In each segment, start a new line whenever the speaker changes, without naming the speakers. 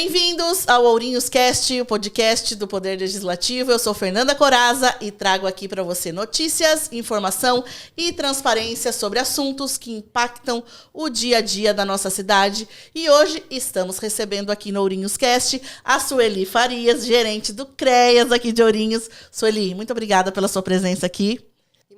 Bem-vindos ao Ourinhos Cast, o podcast do Poder Legislativo. Eu sou Fernanda Coraza e trago aqui para você notícias, informação e transparência sobre assuntos que impactam o dia a dia da nossa cidade. E hoje estamos recebendo aqui no Ourinhos Cast a Sueli Farias, gerente do CREAS aqui de Ourinhos. Sueli, muito obrigada pela sua presença aqui.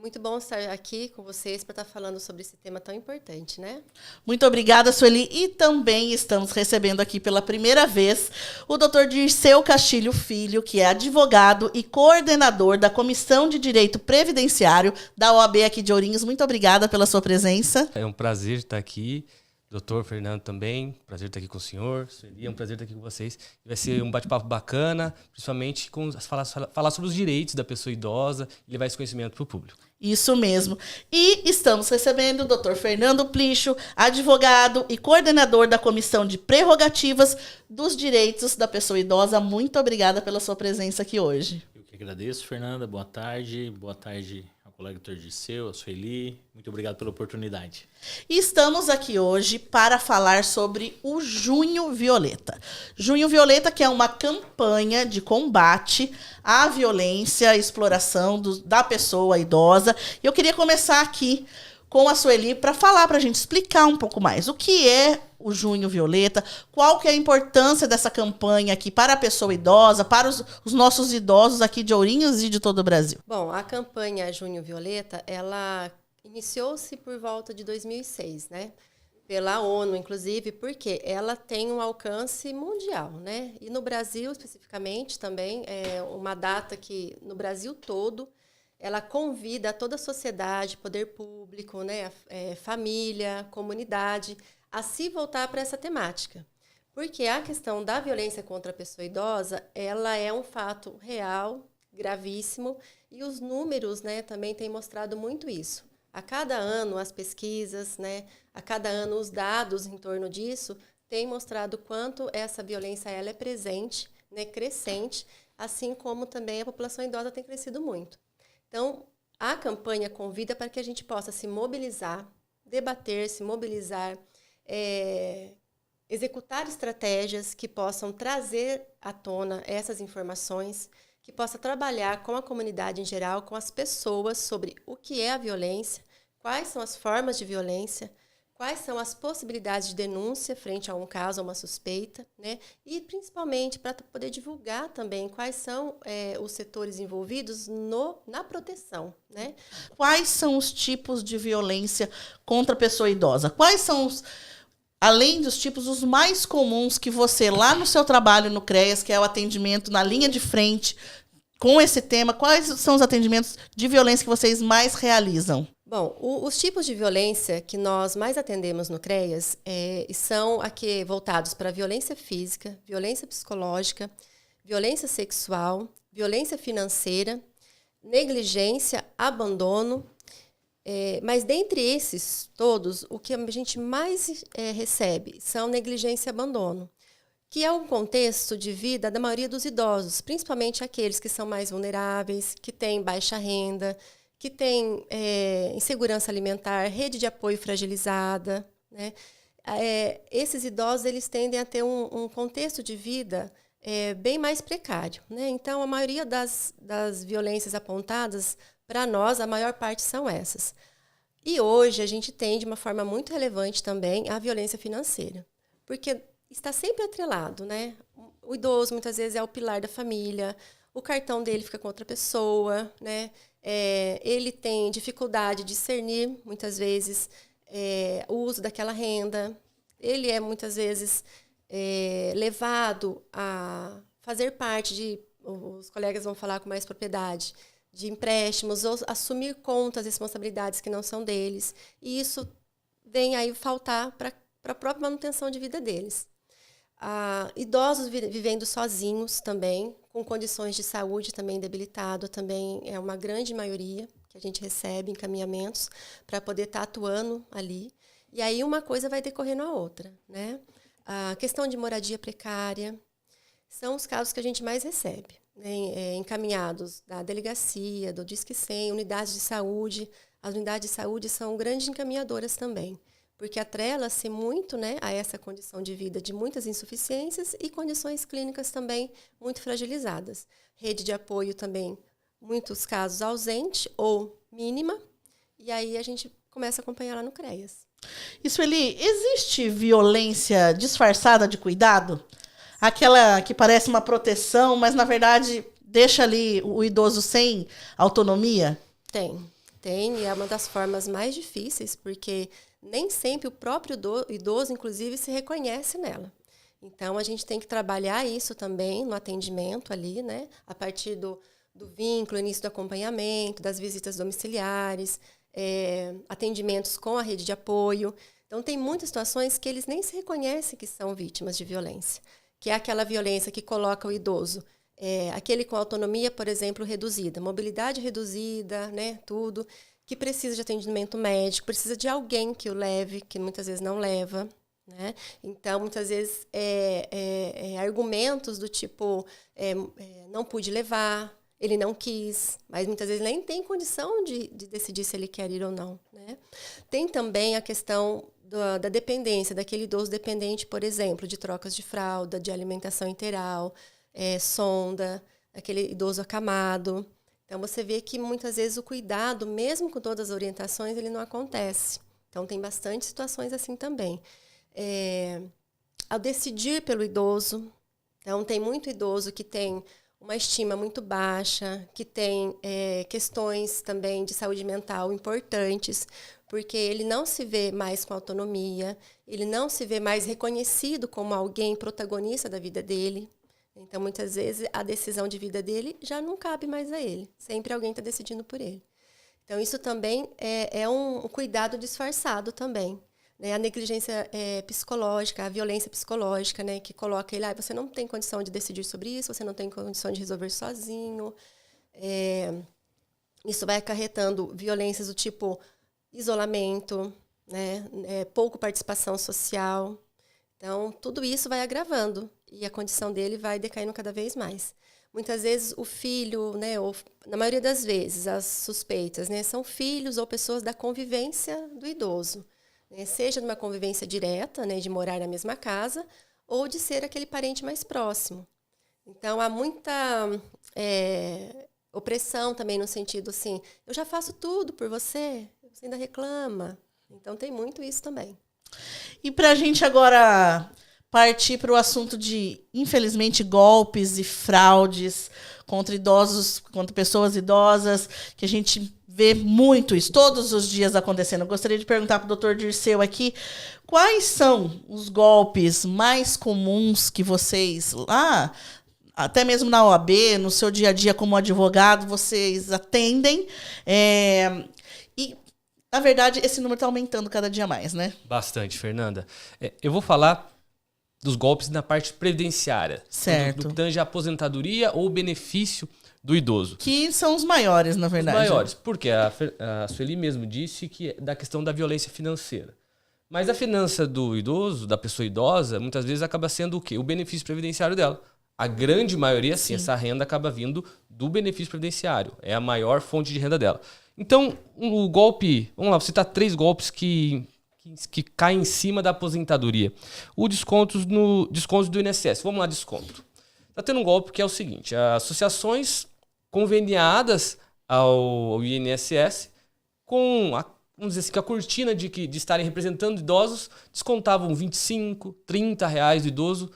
Muito bom estar aqui com vocês para estar falando sobre esse tema tão importante, né?
Muito obrigada, Sueli. E também estamos recebendo aqui pela primeira vez o Dr. Dirceu Castilho Filho, que é advogado e coordenador da Comissão de Direito Previdenciário da OAB aqui de Ourinhos. Muito obrigada pela sua presença.
É um prazer estar aqui. Doutor Fernando também, prazer estar aqui com o senhor. Sueli, é um prazer estar aqui com vocês. Vai ser um bate-papo bacana, principalmente falar sobre os direitos da pessoa idosa e levar esse conhecimento para o público.
Isso mesmo. E estamos recebendo o Dr. Fernando Plicho, advogado e coordenador da Comissão de Prerrogativas dos Direitos da Pessoa Idosa. Muito obrigada pela sua presença aqui hoje.
Eu que agradeço, Fernanda. Boa tarde. Boa tarde ao colega Dr. Dirceu, a Sueli. Muito obrigado pela oportunidade.
E estamos aqui hoje para falar sobre o Junho Violeta. Junho Violeta, que é uma campanha de combate à violência, à exploração da pessoa idosa. E eu queria começar aqui com a Sueli para falar, para a gente explicar um pouco mais o que é o Junho Violeta, qual que é a importância dessa campanha aqui para a pessoa idosa, para os nossos idosos aqui de Ourinhos e de todo o Brasil.
Bom, a campanha Junho Violeta, ela iniciou-se por volta de 2006, né? Pela ONU, inclusive, porque ela tem um alcance mundial, né? E no Brasil, especificamente, também é uma data que, no Brasil todo, ela convida toda a sociedade, poder público, né? Família, comunidade, a se voltar para essa temática. Porque a questão da violência contra a pessoa idosa, ela é um fato real, gravíssimo, e os números, né, também têm mostrado muito isso. A cada ano, as pesquisas, né, a cada ano, os dados em torno disso têm mostrado quanto essa violência ela é presente, né, crescente, assim como também a população idosa tem crescido muito. Então, a campanha convida para que a gente possa se mobilizar, debater, se mobilizar, executar estratégias que possam trazer à tona essas informações, que possa trabalhar com a comunidade em geral, com as pessoas sobre o que é a violência, quais são as formas de violência, quais são as possibilidades de denúncia frente a um caso, a uma suspeita, né? E principalmente para poder divulgar também quais são os setores envolvidos na proteção, né?
Quais são os tipos de violência contra a pessoa idosa? Quais são além dos tipos, os mais comuns que você, lá no seu trabalho no CREAS, que é o atendimento na linha de frente com esse tema, quais são os atendimentos de violência que vocês mais realizam?
Bom, os tipos de violência que nós mais atendemos no CREAS são aqui voltados para violência física, violência psicológica, violência sexual, violência financeira, negligência, abandono. Mas dentre esses todos, o que a gente mais recebe são negligência e abandono, que é um contexto de vida da maioria dos idosos, principalmente aqueles que são mais vulneráveis, que têm baixa renda, que têm insegurança alimentar, rede de apoio fragilizada, né? Esses idosos eles tendem a ter um contexto de vida bem mais precário, né? Então, a maioria das violências apontadas para nós, a maior parte são essas. E hoje a gente tem, de uma forma muito relevante também, a violência financeira. Porque está sempre atrelado, né? O idoso, muitas vezes, é o pilar da família, o cartão dele fica com outra pessoa, né? Ele tem dificuldade de discernir, muitas vezes, o uso daquela renda. Ele é, muitas vezes, levado a fazer parte os colegas vão falar com mais propriedade, de empréstimos, ou assumir contas, responsabilidades que não são deles. E isso vem aí faltar para a própria manutenção de vida deles. Idosos vivendo sozinhos também, com condições de saúde também debilitado, também é uma grande maioria que a gente recebe encaminhamentos para poder estar atuando ali. E aí uma coisa vai decorrendo a outra, né? A questão de moradia precária são os casos que a gente mais recebe, né? Encaminhados da delegacia, do Disque 100, unidades de saúde. As unidades de saúde são grandes encaminhadoras também, porque atrela-se muito, né, a essa condição de vida de muitas insuficiências e condições clínicas também muito fragilizadas. Rede de apoio também, muitos casos ausente ou mínima, e aí a gente começa a acompanhar lá no CREAS.
E Sueli, existe violência disfarçada de cuidado? Aquela que parece uma proteção, mas na verdade deixa ali o idoso sem autonomia?
Tem, e é uma das formas mais difíceis, porque nem sempre o próprio idoso, inclusive, se reconhece nela. Então, a gente tem que trabalhar isso também no atendimento ali, né? A partir do vínculo, início do acompanhamento, das visitas domiciliares, atendimentos com a rede de apoio. Então, tem muitas situações que eles nem se reconhecem que são vítimas de violência, que é aquela violência que coloca o idoso, aquele com autonomia, por exemplo, reduzida, mobilidade reduzida, né? Tudo, que precisa de atendimento médico, precisa de alguém que o leve, que muitas vezes não leva, né? Então, muitas vezes, argumentos do tipo, não pude levar, ele não quis, mas muitas vezes nem tem condição de decidir se ele quer ir ou não, né? Tem também a questão da dependência, daquele idoso dependente, por exemplo, de trocas de fralda, de alimentação interal, sonda, aquele idoso acamado. Então, você vê que muitas vezes o cuidado, mesmo com todas as orientações, ele não acontece. Então, tem bastante situações assim também. Ao decidir pelo idoso, então, tem muito idoso que tem uma estima muito baixa, que tem questões também de saúde mental importantes, porque ele não se vê mais com autonomia, ele não se vê mais reconhecido como alguém protagonista da vida dele. Então, muitas vezes, a decisão de vida dele já não cabe mais a ele. Sempre alguém está decidindo por ele. Então, isso também é um cuidado disfarçado também, né? A negligência psicológica, a violência psicológica, né? Que coloca ele, você não tem condição de decidir sobre isso, você não tem condição de resolver sozinho. Isso vai acarretando violências do tipo isolamento, né? Pouco participação social. Então, tudo isso vai agravando e a condição dele vai decaindo cada vez mais. Muitas vezes o filho, né, ou, na maioria das vezes, as suspeitas, né, são filhos ou pessoas da convivência do idoso, né, seja numa convivência direta, né, de morar na mesma casa, ou de ser aquele parente mais próximo. Então, há muita opressão também no sentido assim, eu já faço tudo por você, você ainda reclama. Então, tem muito isso também.
E para a gente agora partir para o assunto de, infelizmente, golpes e fraudes contra idosos, contra pessoas idosas, que a gente vê muito isso, todos os dias acontecendo. Eu gostaria de perguntar para o doutor Dirceu aqui, quais são os golpes mais comuns que vocês, lá, até mesmo na OAB, no seu dia a dia como advogado, vocês atendem? E, na verdade, esse número está aumentando cada dia mais, né?
Bastante, Fernanda. Eu vou falar dos golpes na parte previdenciária.
Certo.
Do que tange a aposentadoria ou benefício do idoso.
Que são os maiores, na verdade.
Os maiores, porque a Sueli mesmo disse que é da questão da violência financeira. Mas a finança do idoso, da pessoa idosa, muitas vezes acaba sendo o quê? O benefício previdenciário dela. A grande maioria, sim, essa renda acaba vindo do benefício previdenciário. É a maior fonte de renda dela. Então, o golpe... Vamos lá, vou citar 3 golpes que caem em cima da aposentadoria. O descontos do INSS. Vamos lá, desconto. Está tendo um golpe que é o seguinte. Associações conveniadas ao INSS com vamos dizer assim, a cortina de estarem representando idosos descontavam R$25, R$30 do idoso.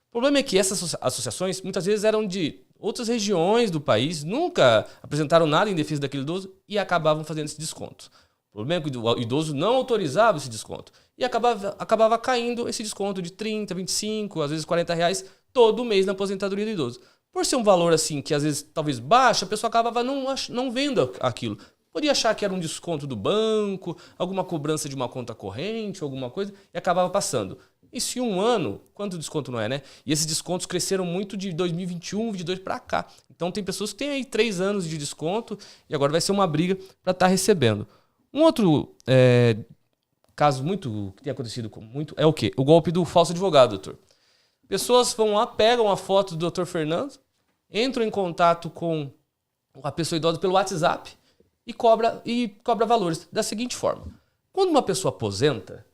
O problema é que essas associações muitas vezes eram de outras regiões do país, nunca apresentaram nada em defesa daquele idoso e acabavam fazendo esse desconto. O problema é que o idoso não autorizava esse desconto e acabava caindo esse desconto de 30, 25, às vezes R$40 todo mês na aposentadoria do idoso. Por ser um valor assim que às vezes talvez baixo, a pessoa acabava não vendo aquilo. Podia achar que era um desconto do banco, alguma cobrança de uma conta corrente, alguma coisa, e acabava passando. Isso em um ano, quanto desconto não é, né? E esses descontos cresceram muito de 2021, 2022 para cá. Então tem pessoas que têm aí 3 anos de desconto e agora vai ser uma briga para estar recebendo. Um outro caso que tem acontecido muito é o quê? O golpe do falso advogado, doutor. Pessoas vão lá, pegam a foto do doutor Fernando, entram em contato com a pessoa idosa pelo WhatsApp e cobra valores da seguinte forma. Quando uma pessoa aposenta,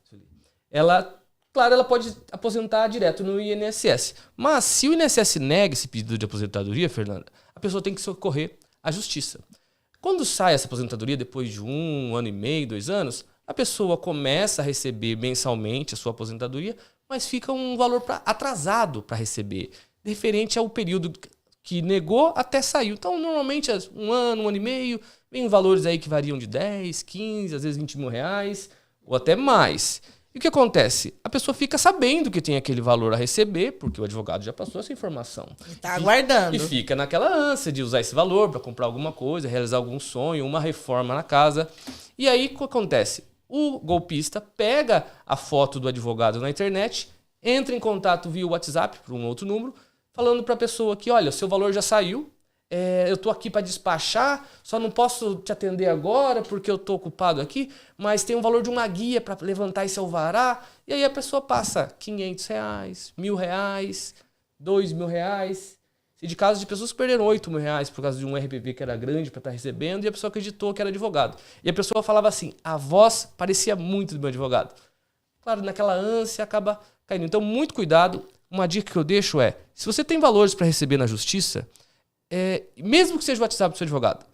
claro, ela pode aposentar direto no INSS. Mas se o INSS nega esse pedido de aposentadoria, Fernanda, a pessoa tem que socorrer à justiça. Quando sai essa aposentadoria, depois de 1 ano e meio, 2 anos, a pessoa começa a receber mensalmente a sua aposentadoria, mas fica um valor atrasado para receber, referente ao período que negou até saiu. Então, normalmente, 1 ano, 1 ano e meio, vem valores aí que variam de 10, 15, às vezes 20 mil reais, ou até mais. E o que acontece? A pessoa fica sabendo que tem aquele valor a receber, porque o advogado já passou essa informação.
Tá aguardando.
E fica naquela ânsia de usar esse valor para comprar alguma coisa, realizar algum sonho, uma reforma na casa. E aí, o que acontece? O golpista pega a foto do advogado na internet, entra em contato via WhatsApp, por um outro número, falando para a pessoa que, olha, seu valor já saiu, eu estou aqui para despachar, só não posso te atender agora porque eu estou ocupado aqui, mas tem um valor de uma guia para levantar esse alvará. E aí a pessoa passa R$500, R$1.000, R$2.000. E de casos de pessoas que perderam R$8.000 por causa de um RPV que era grande para estar recebendo, e a pessoa acreditou que era advogado. E a pessoa falava assim, a voz parecia muito do meu advogado. Claro, naquela ânsia acaba caindo. Então, muito cuidado. Uma dica que eu deixo é, se você tem valores para receber na justiça, mesmo que seja o WhatsApp do seu advogado,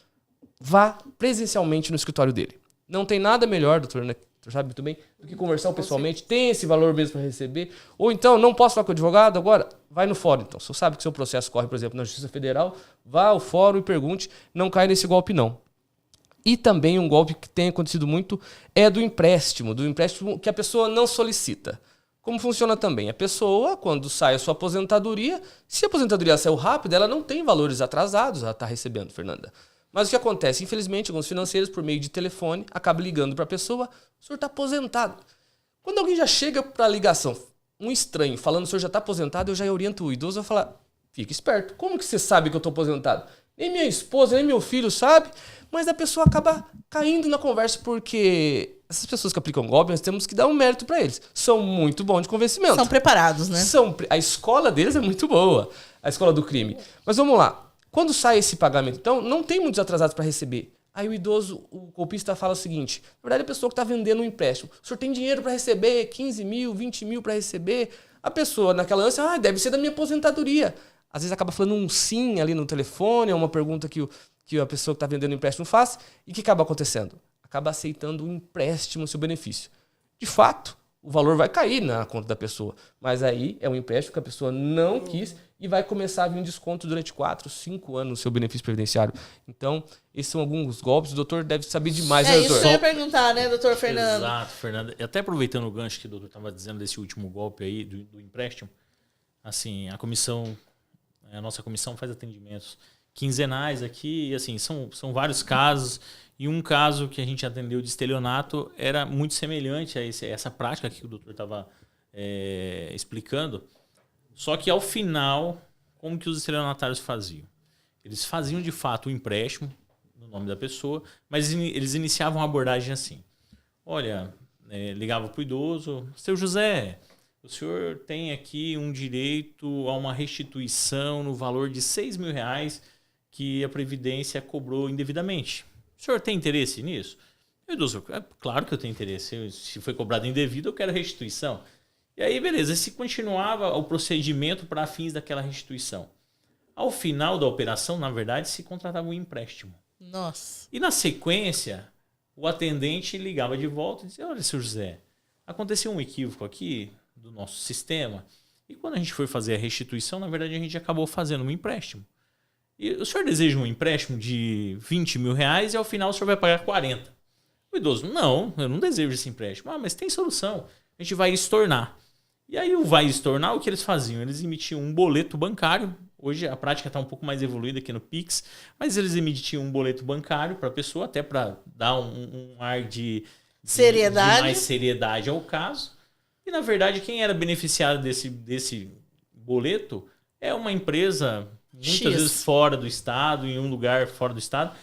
vá presencialmente no escritório dele. Não tem nada melhor, doutor, né? Você sabe muito bem, do que conversar pessoalmente, tem esse valor mesmo para receber. Ou então, não posso falar com o advogado agora? Vai no fórum, então. Se você sabe que seu processo corre, por exemplo, na Justiça Federal, vá ao fórum e pergunte, não cai nesse golpe, não. E também um golpe que tem acontecido muito é do empréstimo que a pessoa não solicita. Como funciona também? A pessoa, quando sai a sua aposentadoria, se a aposentadoria saiu rápido, ela não tem valores atrasados a estar recebendo, Fernanda. Mas o que acontece? Infelizmente, alguns financeiros, por meio de telefone, acabam ligando para a pessoa, o senhor está aposentado. Quando alguém já chega para a ligação, um estranho, falando o senhor já está aposentado, eu já oriento o idoso a falar, fica esperto, como que você sabe que eu estou aposentado? Nem minha esposa, nem meu filho sabe, mas a pessoa acaba caindo na conversa porque essas pessoas que aplicam golpe, nós temos que dar um mérito para eles. São muito bons de convencimento.
São preparados, né?
A escola deles é muito boa, a escola do crime. Mas vamos lá. Quando sai esse pagamento, então, não tem muitos atrasados para receber. Aí o idoso, o golpista fala o seguinte, na verdade a pessoa que está vendendo um empréstimo, o senhor tem dinheiro para receber, 15 mil, 20 mil para receber, a pessoa naquela ânsia, deve ser da minha aposentadoria. Às vezes acaba falando um sim ali no telefone, é uma pergunta que a pessoa que está vendendo o empréstimo faz, e o que acaba acontecendo? Acaba aceitando um empréstimo, seu benefício. De fato, o valor vai cair na conta da pessoa, mas aí é um empréstimo que a pessoa não quis e vai começar a vir um desconto durante 4, 5 anos no seu benefício previdenciário. Então, esses são alguns golpes. O doutor deve saber demais, né, doutor?
Isso que eu ia perguntar, né, doutor Fernando?
Exato, Fernando. E até aproveitando o gancho que o doutor estava dizendo desse último golpe aí, do empréstimo, assim, a nossa comissão faz atendimentos quinzenais aqui, e assim, são vários casos, e um caso que a gente atendeu de estelionato era muito semelhante a essa prática que o doutor estava explicando, só que ao final, como que os estelionatários faziam? Eles faziam de fato o empréstimo no nome da pessoa, mas eles iniciavam a abordagem assim, olha, ligava para o idoso, seu José, o senhor tem aqui um direito a uma restituição no valor de R$6.000 que a Previdência cobrou indevidamente. O senhor tem interesse nisso? Eu idoso, claro que eu tenho interesse. Se foi cobrado indevido, eu quero restituição. E aí, beleza, se continuava o procedimento para fins daquela restituição. Ao final da operação, na verdade, se contratava um empréstimo.
Nossa.
E na sequência, o atendente ligava de volta e dizia, olha, seu José, aconteceu um equívoco aqui do nosso sistema, e quando a gente foi fazer a restituição, na verdade, a gente acabou fazendo um empréstimo. E o senhor deseja um empréstimo de R$20.000 e ao final o senhor vai pagar 40. O idoso, não, eu não desejo esse empréstimo. Mas tem solução, a gente vai estornar. E aí o vai estornar, o que eles faziam? Eles emitiam um boleto bancário. Hoje a prática está um pouco mais evoluída aqui no Pix, mas eles emitiam um boleto bancário para a pessoa, até para dar um ar de mais seriedade ao caso. E, na verdade, quem era beneficiado desse boleto é uma empresa, muitas vezes fora do estado, em um lugar fora do estado.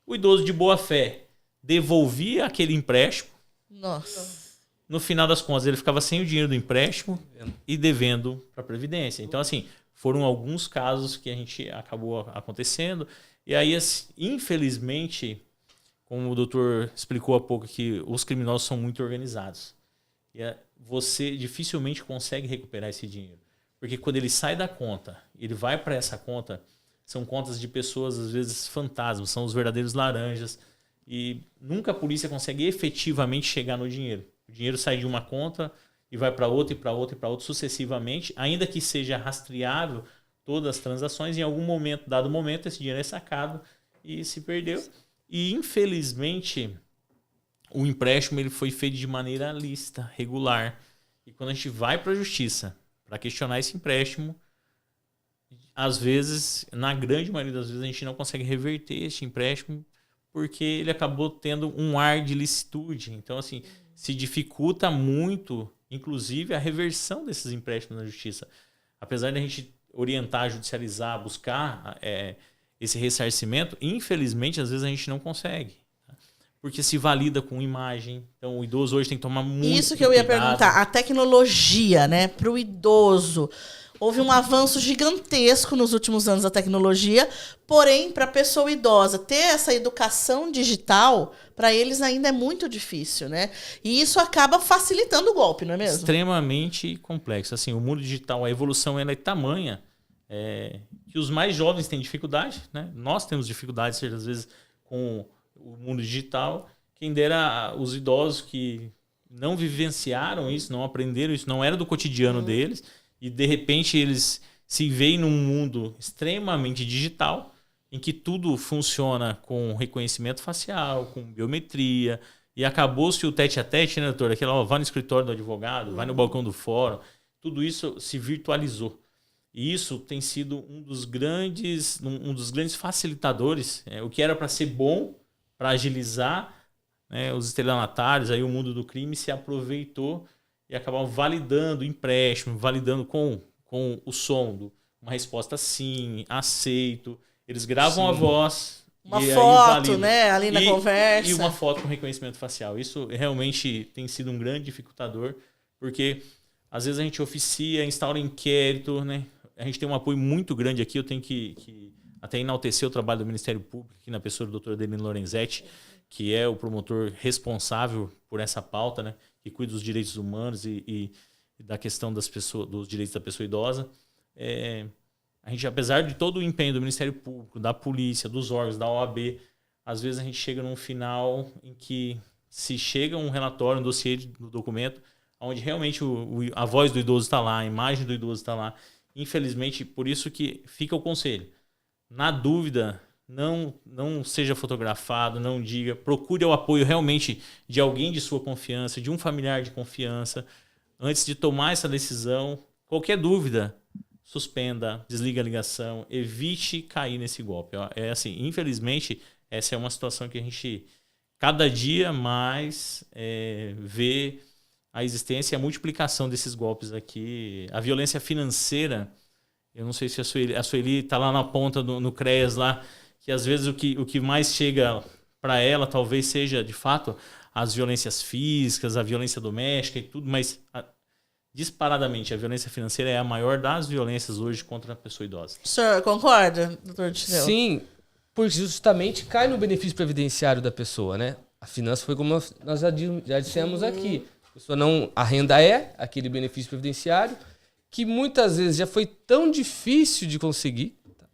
O idoso de boa fé devolvia aquele empréstimo.
Nossa.
No final das contas, ele ficava sem o dinheiro do empréstimo e devendo para a Previdência. Então, assim, foram alguns casos que a gente acabou acontecendo. E aí, infelizmente, como o doutor explicou há pouco, que os criminosos são muito organizados. você dificilmente consegue recuperar esse dinheiro. Porque quando ele sai da conta, ele vai para essa conta, são contas de pessoas, às vezes, fantasmas, são os verdadeiros laranjas. E nunca a polícia consegue efetivamente chegar no dinheiro. O dinheiro sai de uma conta e vai para outra, e para outra, e para outra, sucessivamente. Ainda que seja rastreável todas as transações, em algum momento, dado momento, esse dinheiro é sacado e se perdeu. E, infelizmente, o empréstimo ele foi feito de maneira lícita, regular. E quando a gente vai para a justiça para questionar esse empréstimo, às vezes, na grande maioria das vezes, a gente não consegue reverter esse empréstimo porque ele acabou tendo um ar de licitude. Então, assim, se dificulta muito, inclusive, a reversão desses empréstimos na justiça. Apesar de a gente orientar, judicializar, buscar esse ressarcimento, infelizmente, às vezes a gente não consegue. Porque se valida com imagem. Então, o idoso hoje tem que tomar muito cuidado.
Isso que eu ia perguntar. A tecnologia, né, para o idoso. Houve um avanço gigantesco nos últimos anos da tecnologia, porém, para a pessoa idosa ter essa educação digital, para eles ainda é muito difícil, né? E isso acaba facilitando o golpe, não é mesmo?
Extremamente complexo. Assim, o mundo digital, a evolução ela é tamanha que os mais jovens têm dificuldade, né? Nós temos dificuldade, às vezes, com o mundo digital. Quem dera os idosos que não vivenciaram isso, não aprenderam isso, não era do cotidiano deles, e de repente eles se veem num mundo extremamente digital, em que tudo funciona com reconhecimento facial, com biometria, e acabou-se o tete-a-tete, né, doutor? Aquela, vai no escritório do advogado, vai no balcão do fórum, tudo isso se virtualizou. E isso tem sido um dos grandes facilitadores, o que era para ser bom, para agilizar, né, os estelionatários, aí o mundo do crime se aproveitou e acabavam validando o empréstimo, validando com o som, uma resposta sim, aceito. Eles gravam a voz.
Uma foto, né, ali na conversa.
E uma foto com reconhecimento facial. Isso realmente tem sido um grande dificultador, porque às vezes a gente oficia, instaura inquérito, né? A gente tem um apoio muito grande aqui, eu tenho que até enaltecer o trabalho do Ministério Público, aqui na pessoa do Dr. Adelino Lorenzetti, que é o promotor responsável por essa pauta, né? Que cuida dos direitos humanos e da questão das pessoas, dos direitos da pessoa idosa. A gente, apesar de todo o empenho do Ministério Público, da polícia, dos órgãos, da OAB, às vezes a gente chega num final em que se chega um relatório, um dossiê do documento, onde realmente a voz do idoso está lá, a imagem do idoso está lá. Infelizmente, por isso que fica o conselho. Na dúvida, não seja fotografado, não diga. Procure o apoio realmente de alguém de sua confiança, de um familiar de confiança, antes de tomar essa decisão. Qualquer dúvida, suspenda, desliga a ligação, evite cair nesse golpe. Assim, infelizmente, essa é uma situação que a gente, cada dia mais, vê a existência e a multiplicação desses golpes aqui. A violência financeira, eu não sei se a Sueli está lá na ponta, no CREAS lá, que às vezes o que mais chega para ela talvez seja, de fato, as violências físicas, a violência doméstica e tudo, mas disparadamente a violência financeira é a maior das violências hoje contra a pessoa idosa.
O senhor concorda, doutor Dirceu?
Sim, porque justamente cai no benefício previdenciário da pessoa, né? A finança foi como nós já dissemos aqui. A pessoa a renda é aquele benefício previdenciário que muitas vezes já foi tão difícil de conseguir, tá?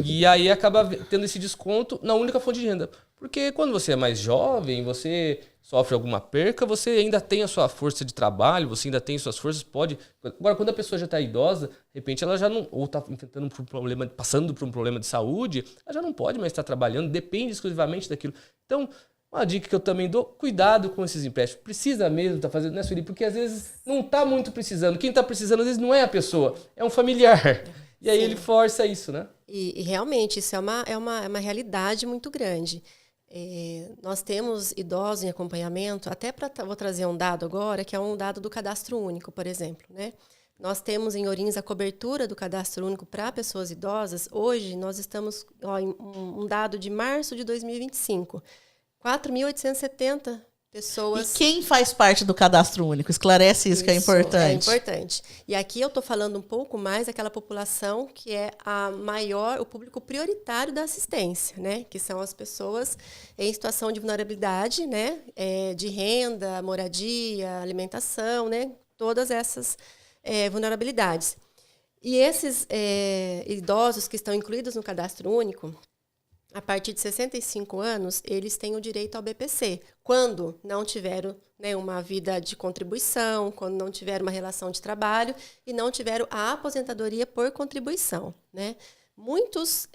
E aí acaba tendo esse desconto na única fonte de renda. Porque quando você é mais jovem, você sofre alguma perca, você ainda tem a sua força de trabalho, você ainda tem suas forças, pode... Agora, quando a pessoa já está idosa, de repente ela já não... Ou está passando por um problema de saúde, ela já não pode mais estar trabalhando, depende exclusivamente daquilo. Então, uma dica que eu também dou, cuidado com esses empréstimos. Precisa mesmo estar fazendo, né, Sueli? Porque às vezes não está muito precisando. Quem está precisando, às vezes, não é a pessoa, é um familiar. E aí Sim. Ele força isso, né?
E realmente, isso é uma realidade muito grande. Nós temos idosos em acompanhamento, até vou trazer um dado agora, que é um dado do Cadastro Único, por exemplo, né? Nós temos em Ourinhos a cobertura do Cadastro Único para pessoas idosas. Hoje, nós estamos em um dado de março de 2025. 4.870 pessoas...
E quem faz parte do cadastro único? Esclarece isso que é importante.
É importante. E aqui eu estou falando um pouco mais daquela população que é o público prioritário da assistência, né? Que são as pessoas em situação de vulnerabilidade, né? De renda, moradia, alimentação, né? Todas essas vulnerabilidades. E esses idosos que estão incluídos no cadastro único, a partir de 65 anos, eles têm o direito ao BPC, quando não tiveram, né, uma vida de contribuição, quando não tiveram uma relação de trabalho e não tiveram a aposentadoria por contribuição, né? Muitos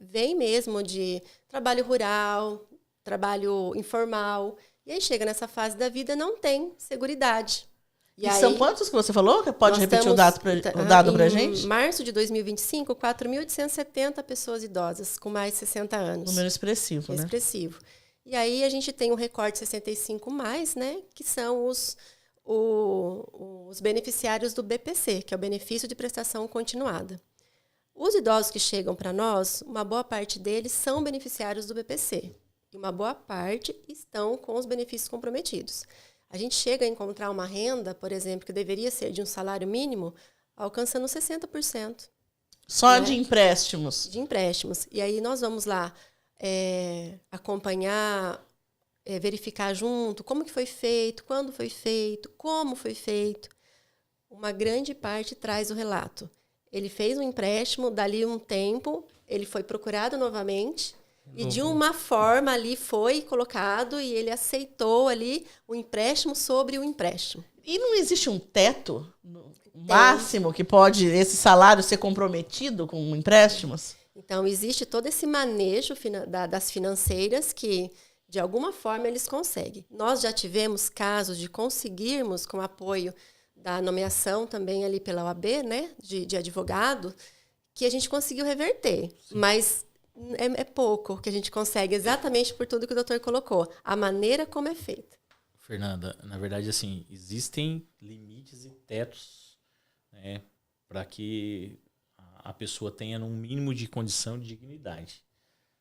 vêm mesmo de trabalho rural, trabalho informal, e aí chega nessa fase da vida não tem seguridade.
E aí, são quantos que você falou? Pode repetir o dado para a gente?
Em março de 2025, 4.870 pessoas idosas com mais de 60 anos.
Número expressivo, né?
Expressivo. E aí a gente tem um recorte 65+, né? Que são os beneficiários do BPC, que é o Benefício de Prestação Continuada. Os idosos que chegam para nós, uma boa parte deles são beneficiários do BPC. E uma boa parte estão com os benefícios comprometidos. A gente chega a encontrar uma renda, por exemplo, que deveria ser de um salário mínimo, alcançando 60%.
Só, né? De empréstimos.
De empréstimos. E aí nós vamos lá acompanhar, verificar junto como que foi feito, quando foi feito, como foi feito. Uma grande parte traz o relato. Ele fez um empréstimo, dali um tempo, ele foi procurado novamente. E de uma forma ali foi colocado e ele aceitou ali o empréstimo sobre o empréstimo.
E não existe um teto máximo que pode esse salário ser comprometido com empréstimos?
Então, existe todo esse manejo das financeiras que, de alguma forma, eles conseguem. Nós já tivemos casos de conseguirmos, com apoio da nomeação também ali pela OAB, né, de advogado, que a gente conseguiu reverter. Sim. Mas é pouco que a gente consegue, exatamente por tudo que o doutor colocou. A maneira como é feita.
Fernanda, na verdade, assim, existem limites e tetos, né, para que a pessoa tenha um mínimo de condição de dignidade.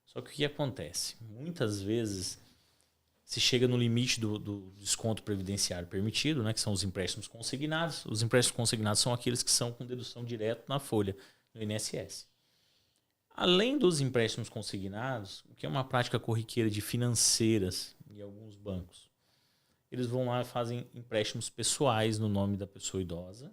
Só que o que acontece? Muitas vezes se chega no limite do desconto previdenciário permitido, né, que são os empréstimos consignados. Os empréstimos consignados são aqueles que são com dedução direta na folha, no INSS. Além dos empréstimos consignados, o que é uma prática corriqueira de financeiras e alguns bancos, eles vão lá e fazem empréstimos pessoais no nome da pessoa idosa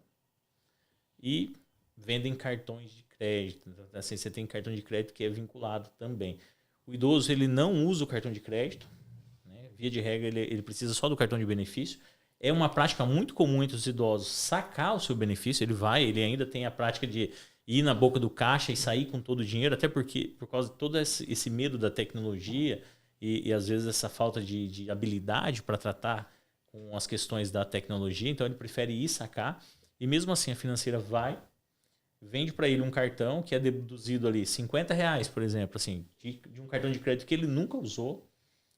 e vendem cartões de crédito. Assim, você tem cartão de crédito que é vinculado também. O idoso ele não usa o cartão de crédito, né? Via de regra ele precisa só do cartão de benefício. É uma prática muito comum entre os idosos sacar o seu benefício. Ele ainda tem a prática de ir na boca do caixa e sair com todo o dinheiro, até porque por causa de todo esse medo da tecnologia e às vezes essa falta de habilidade para tratar com as questões da tecnologia, então ele prefere ir sacar e mesmo assim a financeira vende para ele um cartão que é deduzido ali R$50, por exemplo, assim, de um cartão de crédito que ele nunca usou,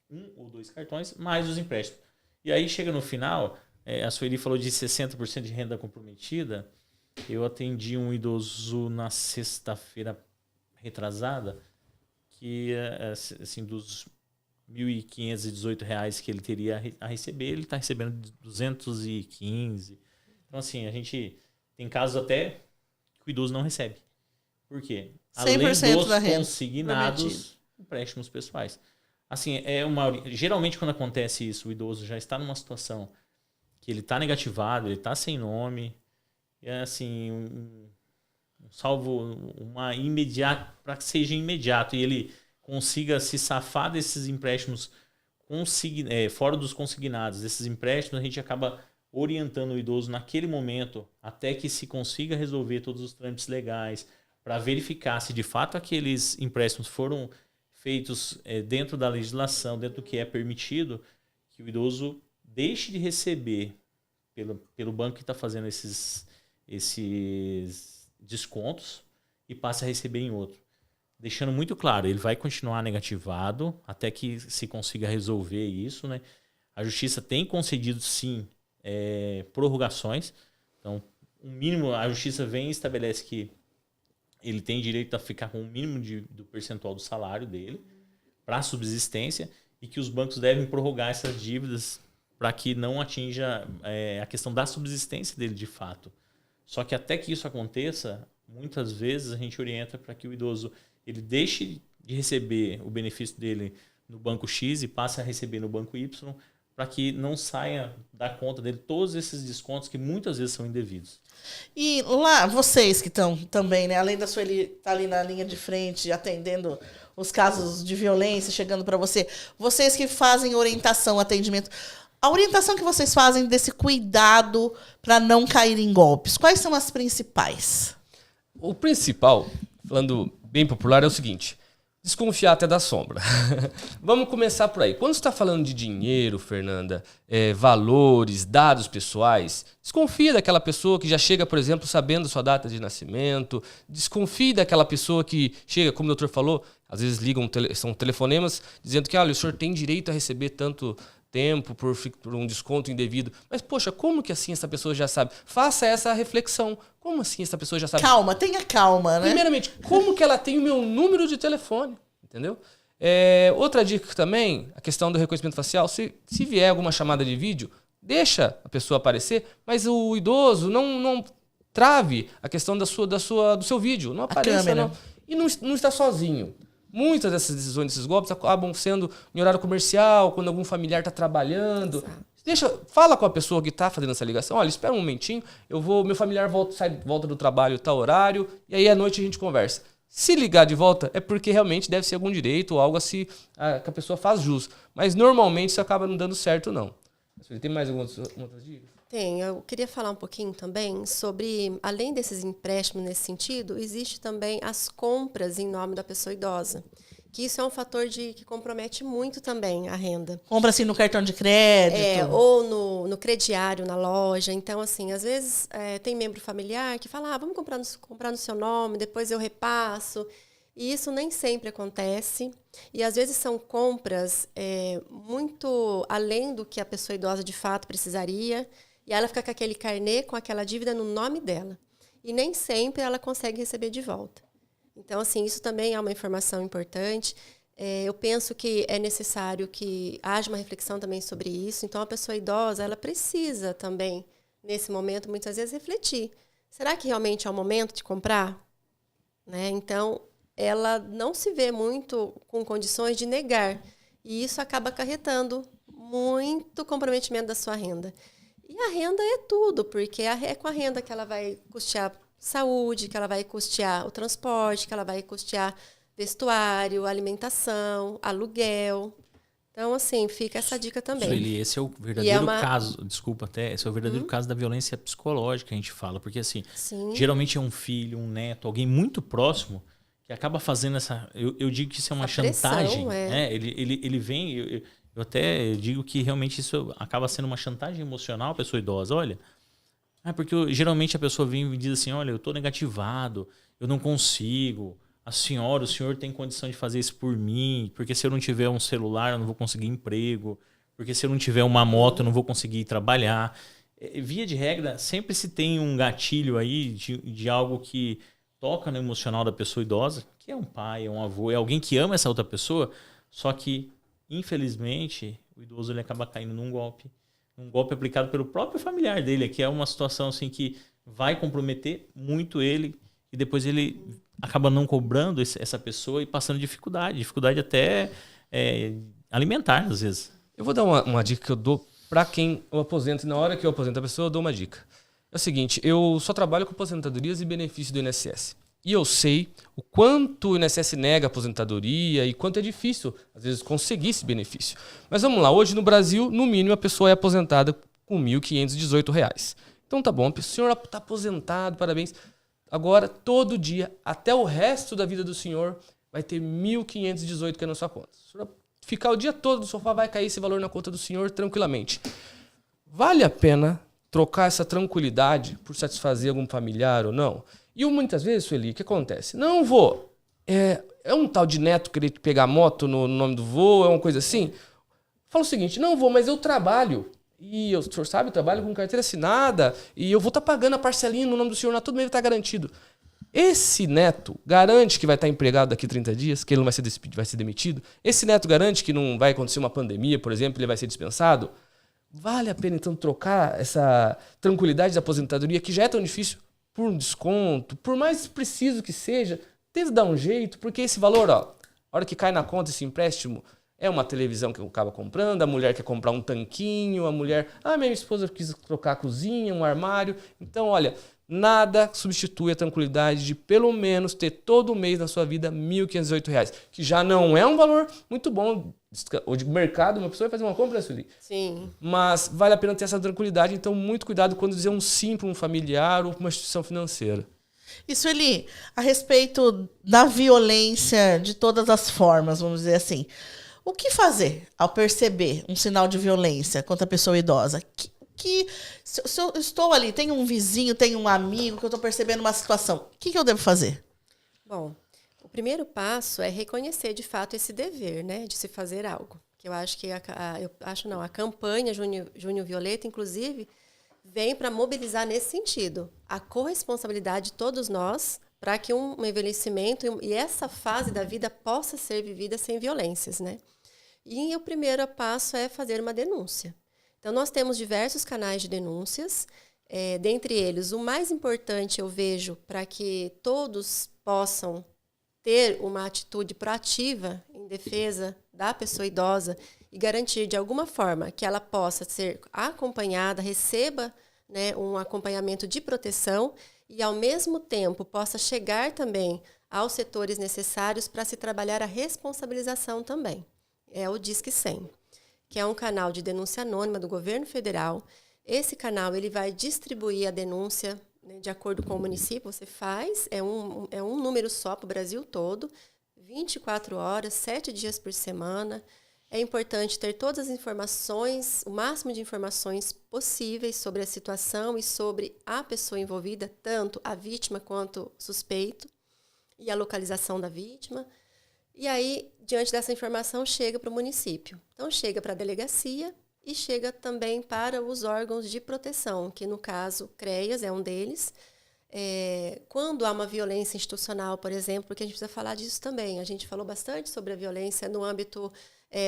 1 ou 2 cartões, mais os empréstimos. E aí chega no final, a Sueli falou de 60% de renda comprometida. Eu atendi um idoso na sexta-feira retrasada, que assim, dos R$1.518 que ele teria a receber, ele está recebendo 215. Então, assim, a gente tem casos até que o idoso não recebe. Por quê? Além dos consignados, empréstimos pessoais. Assim, geralmente quando acontece isso, o idoso já está numa situação que ele está negativado, ele está sem nome, é assim, salvo uma imediata, para que seja imediato e ele consiga se safar desses empréstimos fora dos consignados, desses empréstimos, a gente acaba orientando o idoso naquele momento até que se consiga resolver todos os trâmites legais para verificar se de fato aqueles empréstimos foram feitos dentro da legislação, dentro do que é permitido, que o idoso deixe de receber pelo banco que está fazendo esses descontos e passe a receber em outro. Deixando muito claro, ele vai continuar negativado até que se consiga resolver isso, né? A Justiça tem concedido, sim, prorrogações. Então, a Justiça vem e estabelece que ele tem direito a ficar com o mínimo do percentual do salário dele para subsistência. e que os bancos devem prorrogar essas dívidas para que não atinja a questão da subsistência dele de fato. Só que até que isso aconteça, muitas vezes a gente orienta para que o idoso ele deixe de receber o benefício dele no banco X e passe a receber no banco Y, para que não saia da conta dele todos esses descontos que muitas vezes são indevidos.
E lá, vocês que estão também, né, além da Sueli estar ali na linha de frente, atendendo os casos de violência, chegando para vocês que fazem orientação, atendimento, a orientação que vocês fazem desse cuidado para não cair em golpes, quais são as principais?
O principal, falando bem popular, é o seguinte: desconfiar até da sombra. Vamos começar por aí. Quando você está falando de dinheiro, Fernanda, valores, dados pessoais, desconfie daquela pessoa que já chega, por exemplo, sabendo sua data de nascimento. Desconfie daquela pessoa que chega, como o doutor falou, às vezes ligam, são telefonemas, dizendo que olha, o senhor tem direito a receber tanto tempo por um desconto indevido. Mas, poxa, como que assim essa pessoa já sabe? Faça essa reflexão. Como assim essa pessoa já sabe?
Calma, tenha calma, né?
Primeiramente, como que ela tem o meu número de telefone? Entendeu? Outra dica também, a questão do reconhecimento facial. Se vier alguma chamada de vídeo, deixa a pessoa aparecer, mas o idoso não trave a questão do seu vídeo. Não apareça, não. E não está sozinho. Muitas dessas decisões, desses golpes, acabam sendo em horário comercial, quando algum familiar está trabalhando. Fala com a pessoa que está fazendo essa ligação. Olha, espera um momentinho, meu familiar volta do trabalho tal horário, e aí à noite a gente conversa. Se ligar de volta, é porque realmente deve ser algum direito ou algo assim que a pessoa faz jus. Mas normalmente isso acaba não dando certo, não. Tem mais algumas outras dicas?
Tem. Eu queria falar um pouquinho também sobre, além desses empréstimos nesse sentido, existe também as compras em nome da pessoa idosa. Que isso é um fator que compromete muito também a renda.
Compra assim no cartão de crédito.
Ou no crediário, na loja. Então, assim, às vezes tem membro familiar que fala, vamos comprar no seu nome, depois eu repasso. E isso nem sempre acontece. E às vezes são compras muito além do que a pessoa idosa de fato precisaria. E ela fica com aquele carnê, com aquela dívida no nome dela. E nem sempre ela consegue receber de volta. Então, assim, isso também é uma informação importante. Eu penso que é necessário que haja uma reflexão também sobre isso. Então, a pessoa idosa, ela precisa também, nesse momento, muitas vezes, refletir. Será que realmente é o momento de comprar? Né? Então, ela não se vê muito com condições de negar. E isso acaba acarretando muito comprometimento da sua renda. E a renda é tudo, porque é com a renda que ela vai custear saúde, que ela vai custear o transporte, que ela vai custear vestuário, alimentação, aluguel. Então, assim, fica essa dica também.
Sueli, esse é o verdadeiro caso, desculpa até, esse é o verdadeiro caso da violência psicológica que a gente fala, porque assim, geralmente é um filho, um neto, alguém muito próximo que acaba fazendo essa... Eu digo que isso é uma chantagem. Ele vem... Eu até digo que realmente isso acaba sendo uma chantagem emocional à pessoa idosa. Olha, porque geralmente a pessoa vem e diz assim, olha, eu estou negativado, eu não consigo, o senhor tem condição de fazer isso por mim, porque se eu não tiver um celular eu não vou conseguir emprego, porque se eu não tiver uma moto eu não vou conseguir trabalhar. Via de regra, sempre se tem um gatilho aí de algo que toca no emocional da pessoa idosa, que é um pai, é um avô, é alguém que ama essa outra pessoa, só que infelizmente, o idoso ele acaba caindo num golpe aplicado pelo próprio familiar dele, que é uma situação assim que vai comprometer muito ele e depois ele acaba não cobrando essa pessoa e passando dificuldade até alimentar às vezes.
Eu vou dar uma dica que eu dou para quem eu aposento, e na hora que eu aposento a pessoa eu dou uma dica. É o seguinte, eu só trabalho com aposentadorias e benefícios do INSS. E eu sei o quanto o INSS nega a aposentadoria e quanto é difícil, às vezes, conseguir esse benefício. Mas vamos lá, hoje no Brasil, no mínimo, a pessoa é aposentada com R$ 1.518. Então tá bom, o senhor está aposentado, parabéns. Agora, todo dia, até o resto da vida do senhor, vai ter R$ 1.518 que é na sua conta. Se o senhor ficar o dia todo no sofá, vai cair esse valor na conta do senhor tranquilamente. Vale a pena trocar essa tranquilidade por satisfazer algum familiar ou não? E muitas vezes, Sueli, o que acontece? Não vou. É um tal de neto querer pegar moto no nome do vô, é uma coisa assim? Fala o seguinte, não vou, mas eu trabalho. E o senhor sabe, eu trabalho com carteira assinada e eu vou estar pagando a parcelinha no nome do senhor, tudo mesmo está garantido. Esse neto garante que vai estar empregado daqui a 30 dias, que ele não vai ser demitido? Esse neto garante que não vai acontecer uma pandemia, por exemplo, ele vai ser dispensado? Vale a pena, então, trocar essa tranquilidade da aposentadoria, que já é tão difícil, por um desconto, por mais preciso que seja, tenta dar um jeito, porque esse valor, ó, a hora que cai na conta esse empréstimo, é uma televisão que eu acaba comprando, a mulher quer comprar um tanquinho, a mulher, minha esposa quis trocar a cozinha, um armário. Então, olha, nada substitui a tranquilidade de pelo menos ter todo mês na sua vida R$ 1.508, que já não é um valor muito bom. Ou de mercado, uma pessoa vai fazer uma compra, Sueli.
Sim.
Mas vale a pena ter essa tranquilidade, então muito cuidado quando dizer um sim para um familiar ou para uma instituição financeira.
E Sueli, a respeito da violência de todas as formas, vamos dizer assim, o que fazer ao perceber um sinal de violência contra a pessoa idosa? Se eu estou ali, tenho um vizinho, tenho um amigo, que eu estou percebendo uma situação, o que eu devo fazer?
Bom, o primeiro passo é reconhecer de fato esse dever, né, de se fazer algo. Que eu acho que a campanha Junho Violeta, inclusive, vem para mobilizar nesse sentido a corresponsabilidade de todos nós para que um envelhecimento e essa fase da vida possa ser vivida sem violências, né? E o primeiro passo é fazer uma denúncia. Então, nós temos diversos canais de denúncias, dentre eles, o mais importante eu vejo para que todos possam ter uma atitude proativa em defesa da pessoa idosa e garantir de alguma forma que ela possa ser acompanhada, receba, né, um acompanhamento de proteção e, ao mesmo tempo, possa chegar também aos setores necessários para se trabalhar a responsabilização também. É o Disque 100, que é um canal de denúncia anônima do governo federal. Esse canal ele vai distribuir a denúncia, né, de acordo com o município. Você faz, é um número só para o Brasil todo, 24 horas, 7 dias por semana. É importante ter todas as informações, o máximo de informações possíveis sobre a situação e sobre a pessoa envolvida, tanto a vítima quanto o suspeito, e a localização da vítima. E aí, diante dessa informação, chega para o município. Então, chega para a delegacia e chega também para os órgãos de proteção, que no caso, CREAS é um deles. Quando há uma violência institucional, por exemplo, porque a gente precisa falar disso também. A gente falou bastante sobre a violência no âmbito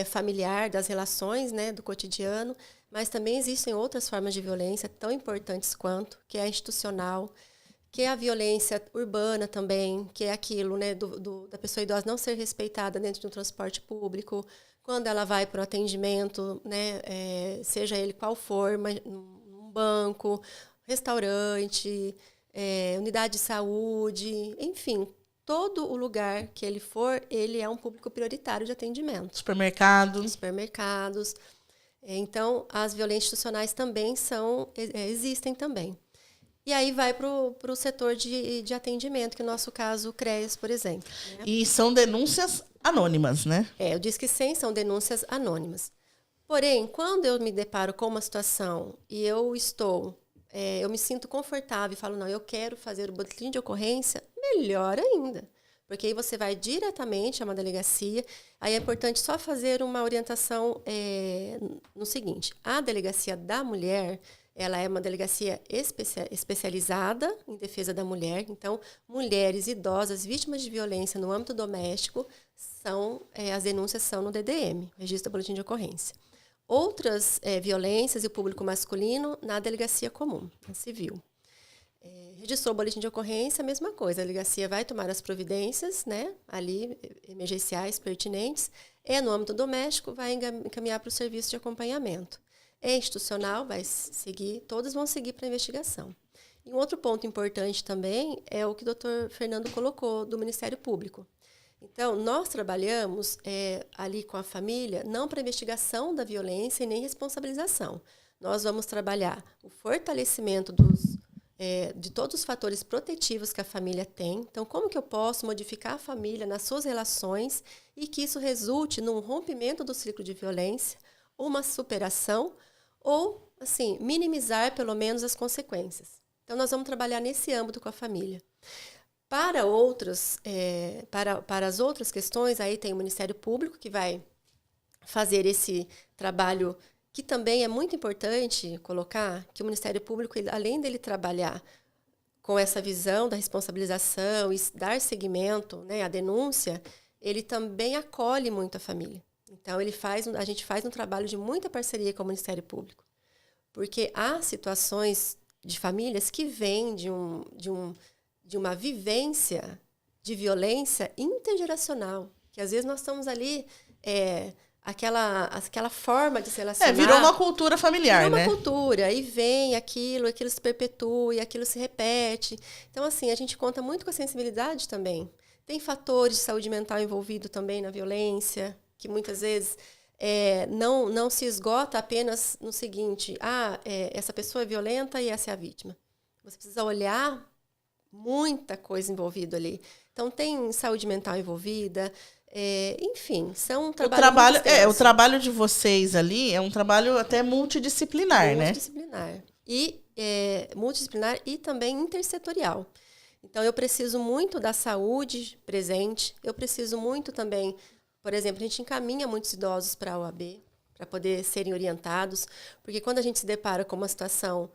familiar, das relações, né, do cotidiano, mas também existem outras formas de violência tão importantes quanto, que é a institucional, que é a violência urbana também, que é aquilo, né, da pessoa idosa não ser respeitada dentro de um transporte público, quando ela vai para o atendimento, né, seja ele qual for, um banco, restaurante, unidade de saúde, enfim, todo o lugar que ele for, ele é um público prioritário de atendimento. Supermercados. Então, as violências institucionais também existem também. E aí vai para o setor de atendimento, que no nosso caso, o CREAS, por exemplo. Né?
E são denúncias anônimas, né?
O Disque 100 são denúncias anônimas. Porém, quando eu me deparo com uma situação e eu me sinto confortável e falo, não, eu quero fazer o boletim de ocorrência, melhor ainda. Porque aí você vai diretamente a uma delegacia. Aí é importante só fazer uma orientação no seguinte. A delegacia da mulher, ela é uma delegacia especializada em defesa da mulher. Então, mulheres idosas vítimas de violência no âmbito doméstico, as denúncias são no DDM, Registro do Boletim de Ocorrência. Outras violências e o público masculino na delegacia comum, na civil. Registrou o boletim de ocorrência, a mesma coisa. A delegacia vai tomar as providências, né, ali, emergenciais pertinentes. No âmbito doméstico, vai encaminhar para o serviço de acompanhamento. Institucional, todas vão seguir para a investigação. E um outro ponto importante também é o que o Dr. Fernando colocou, do Ministério Público. Então, nós trabalhamos ali com a família, não para investigação da violência e nem responsabilização. Nós vamos trabalhar o fortalecimento de todos os fatores protetivos que a família tem. Então, como que eu posso modificar a família nas suas relações e que isso resulte num rompimento do ciclo de violência, uma superação ou, assim, minimizar pelo menos as consequências. Então, nós vamos trabalhar nesse âmbito com a família. Para as outras questões, aí tem o Ministério Público, que vai fazer esse trabalho, que também é muito importante colocar, que o Ministério Público, além dele trabalhar com essa visão da responsabilização e dar seguimento, né, à denúncia, ele também acolhe muito a família. Então, a gente faz um trabalho de muita parceria com o Ministério Público. Porque há situações de famílias que vêm de uma vivência de violência intergeracional. Que às vezes nós estamos ali, aquela forma de se relacionar.
Virou uma cultura familiar,
virou
né?
Uma cultura, e vem aquilo se perpetua, e aquilo se repete. Então, assim, a gente conta muito com a sensibilidade também. Tem fatores de saúde mental envolvido também na violência, que muitas vezes não se esgota apenas no seguinte, essa pessoa é violenta e essa é a vítima. Você precisa olhar muita coisa envolvida ali. Então, tem saúde mental envolvida, enfim, são trabalhos
o trabalho de vocês ali é um trabalho até multidisciplinar, né?
Multidisciplinar e também intersetorial. Então, eu preciso muito da saúde presente, eu preciso muito também, por exemplo, a gente encaminha muitos idosos para a OAB, para poder serem orientados, porque quando a gente se depara com uma situação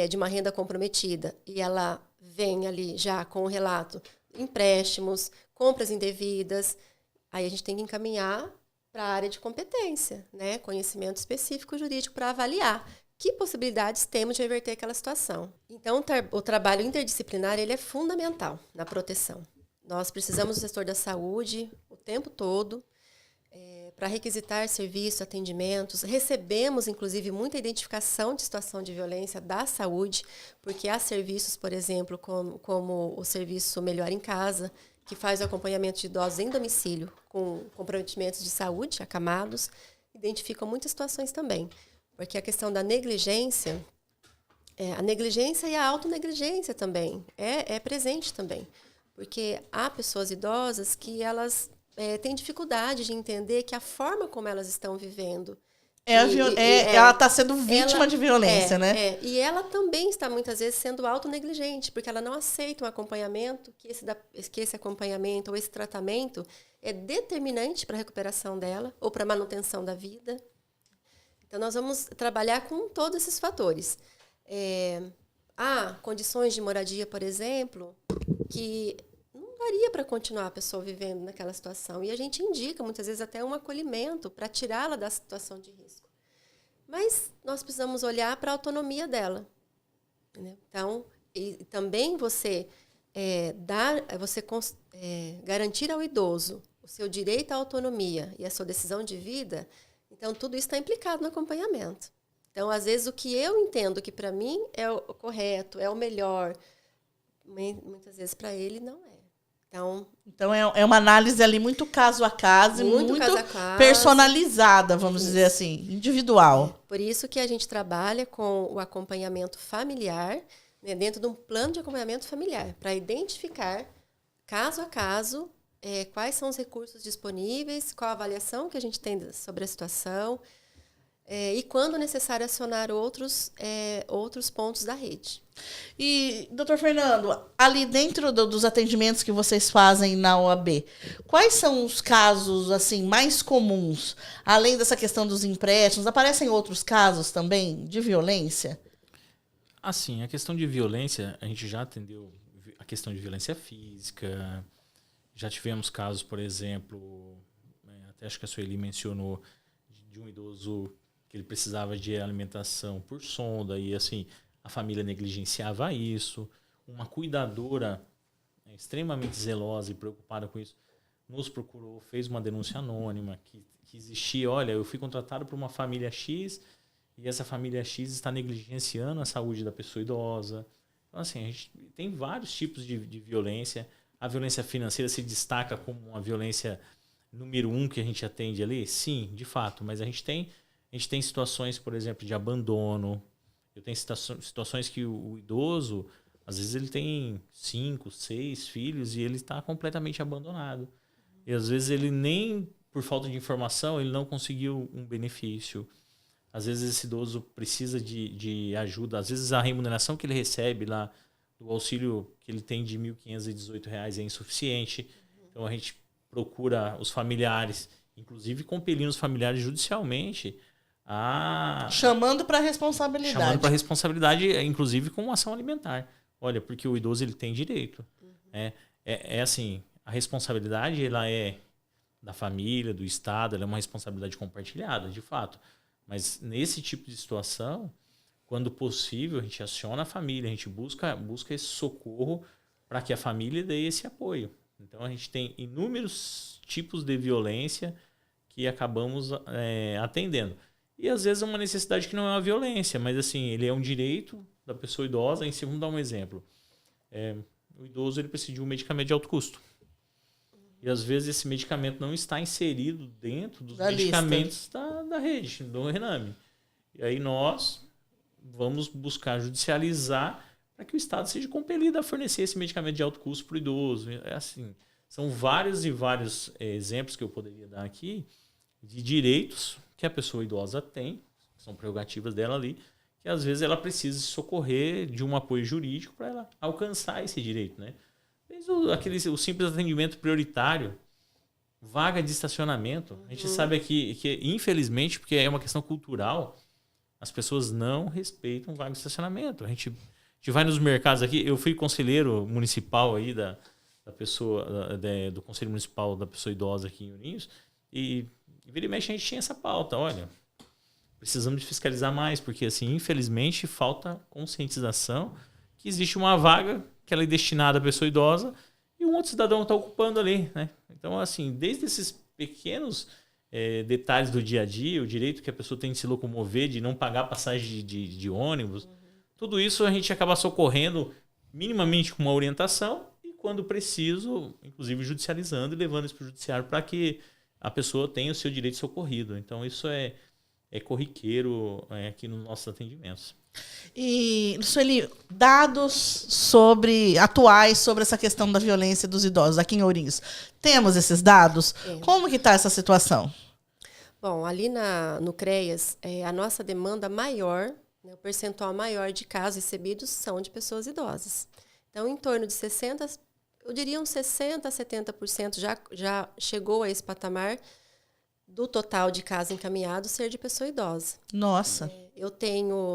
de uma renda comprometida e ela vem ali já com o relato, empréstimos, compras indevidas, aí a gente tem que encaminhar para a área de competência, né? Conhecimento específico jurídico para avaliar que possibilidades temos de reverter aquela situação. Então, o trabalho interdisciplinar ele é fundamental na proteção. Nós precisamos do setor da saúde o tempo todo para requisitar serviços, atendimentos. Recebemos, inclusive, muita identificação de situação de violência da saúde, porque há serviços, por exemplo, como o serviço Melhor em Casa, que faz o acompanhamento de idosos em domicílio com comprometimentos de saúde, acamados, identificam muitas situações também. Porque a questão da negligência, a negligência e a autonegligência também, é presente também. Porque há pessoas idosas que elas têm dificuldade de entender que a forma como elas estão vivendo...
ela está sendo vítima de violência, né?
E ela também está, muitas vezes, sendo autonegligente, porque ela não aceita um acompanhamento, que esse acompanhamento ou esse tratamento é determinante para a recuperação dela ou para a manutenção da vida. Então, nós vamos trabalhar com todos esses fatores. Há condições de moradia, por exemplo, que não daria para continuar a pessoa vivendo naquela situação. E a gente indica, muitas vezes, até um acolhimento para tirá-la da situação de risco. Mas nós precisamos olhar para a autonomia dela. Né? Então, e também você garantir ao idoso o seu direito à autonomia e a sua decisão de vida. Então, tudo isso está implicado no acompanhamento. Então, às vezes, o que eu entendo que para mim é o correto, é o melhor, muitas vezes para ele não é. Então
é uma análise ali muito caso a caso, muito personalizada, vamos dizer assim, individual.
Por isso que a gente trabalha com o acompanhamento familiar, né, dentro de um plano de acompanhamento familiar, para identificar, caso a caso, quais são os recursos disponíveis, qual a avaliação que a gente tem sobre a situação e, quando necessário, acionar outros pontos da rede.
E, doutor Fernando, ali dentro dos atendimentos que vocês fazem na OAB, quais são os casos assim mais comuns? Além dessa questão dos empréstimos, aparecem outros casos também de violência?
Assim, a questão de violência, a gente já atendeu a questão de violência física. Já tivemos casos, por exemplo, até acho que a Sueli mencionou, de um idoso que ele precisava de alimentação por sonda e assim a família negligenciava isso. Uma cuidadora extremamente zelosa e preocupada com isso nos procurou, fez uma denúncia anônima que existia, olha, eu fui contratado por uma família X e essa família X está negligenciando a saúde da pessoa idosa. Então, assim, a gente tem vários tipos de violência. A violência financeira se destaca como uma violência número 1 que a gente atende ali? Sim, de fato. Mas a gente tem situações, por exemplo, de abandono. Eu tenho situações que o idoso, às vezes ele tem 5, 6 filhos e ele está completamente abandonado. E às vezes ele nem, por falta de informação, ele não conseguiu um benefício. Às vezes esse idoso precisa de ajuda. Às vezes a remuneração que ele recebe lá, do auxílio que ele tem de R$ 1.518 é insuficiente. Então a gente procura os familiares, inclusive compelindo os familiares judicialmente a...
Chamando para responsabilidade.
Chamando para responsabilidade, inclusive com ação alimentar. Olha, porque o idoso ele tem direito. É assim, a responsabilidade ela é da família, do Estado, ela é uma responsabilidade compartilhada, de fato. Mas nesse tipo de situação, quando possível, a gente aciona a família, a gente busca esse socorro para que a família dê esse apoio. Então, a gente tem inúmeros tipos de violência que acabamos atendendo. E, às vezes, é uma necessidade que não é uma violência, mas, assim, ele é um direito da pessoa idosa. Vamos dar um exemplo. O idoso ele precisa de um medicamento de alto custo. E, às vezes, esse medicamento não está inserido dentro dos medicamentos da rede, do Rename. E aí nós vamos buscar judicializar para que o Estado seja compelido a fornecer esse medicamento de alto custo para o idoso. Assim, são vários e vários exemplos que eu poderia dar aqui de direitos que a pessoa idosa tem, são prerrogativas dela ali, que às vezes ela precisa se socorrer de um apoio jurídico para ela alcançar esse direito, né? O simples atendimento prioritário, vaga de estacionamento. A gente sabe aqui que, infelizmente, porque é uma questão cultural, as pessoas não respeitam vaga de estacionamento. A gente vai nos mercados aqui. Eu fui conselheiro municipal aí da pessoa, do Conselho Municipal da Pessoa Idosa aqui em Ourinhos, e vira e mexe a gente tinha essa pauta. Olha, precisamos de fiscalizar mais, porque, assim, infelizmente, falta conscientização que existe uma vaga que ela é destinada à pessoa idosa e um outro cidadão está ocupando ali, né? Então, assim, desde esses pequenos detalhes do dia a dia, o direito que a pessoa tem de se locomover, de não pagar passagem de ônibus, tudo isso a gente acaba socorrendo minimamente com uma orientação e, quando preciso, inclusive judicializando e levando isso para o judiciário para que a pessoa tenha o seu direito socorrido. Então, isso é corriqueiro aqui nos nossos atendimentos.
E, Sueli, dados atuais sobre essa questão da violência dos idosos aqui em Ourinhos. Temos esses dados? Como que está essa situação?
Bom, ali no CREAS, a nossa demanda maior, né, o percentual maior de casos recebidos são de pessoas idosas. Então, em torno de 60%, eu diria uns 60% a 70% já chegou a esse patamar do total de casos encaminhados ser de pessoa idosa.
Nossa!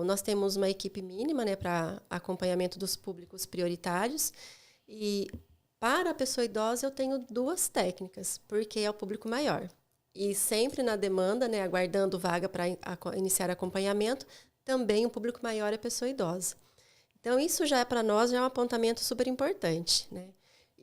Nós temos uma equipe mínima, né, para acompanhamento dos públicos prioritários, e para a pessoa idosa eu tenho 2 técnicas, porque é o público maior. E sempre na demanda, né, aguardando vaga para iniciar acompanhamento, também o público maior é a pessoa idosa. Então, isso já para nós já é um apontamento super importante, né?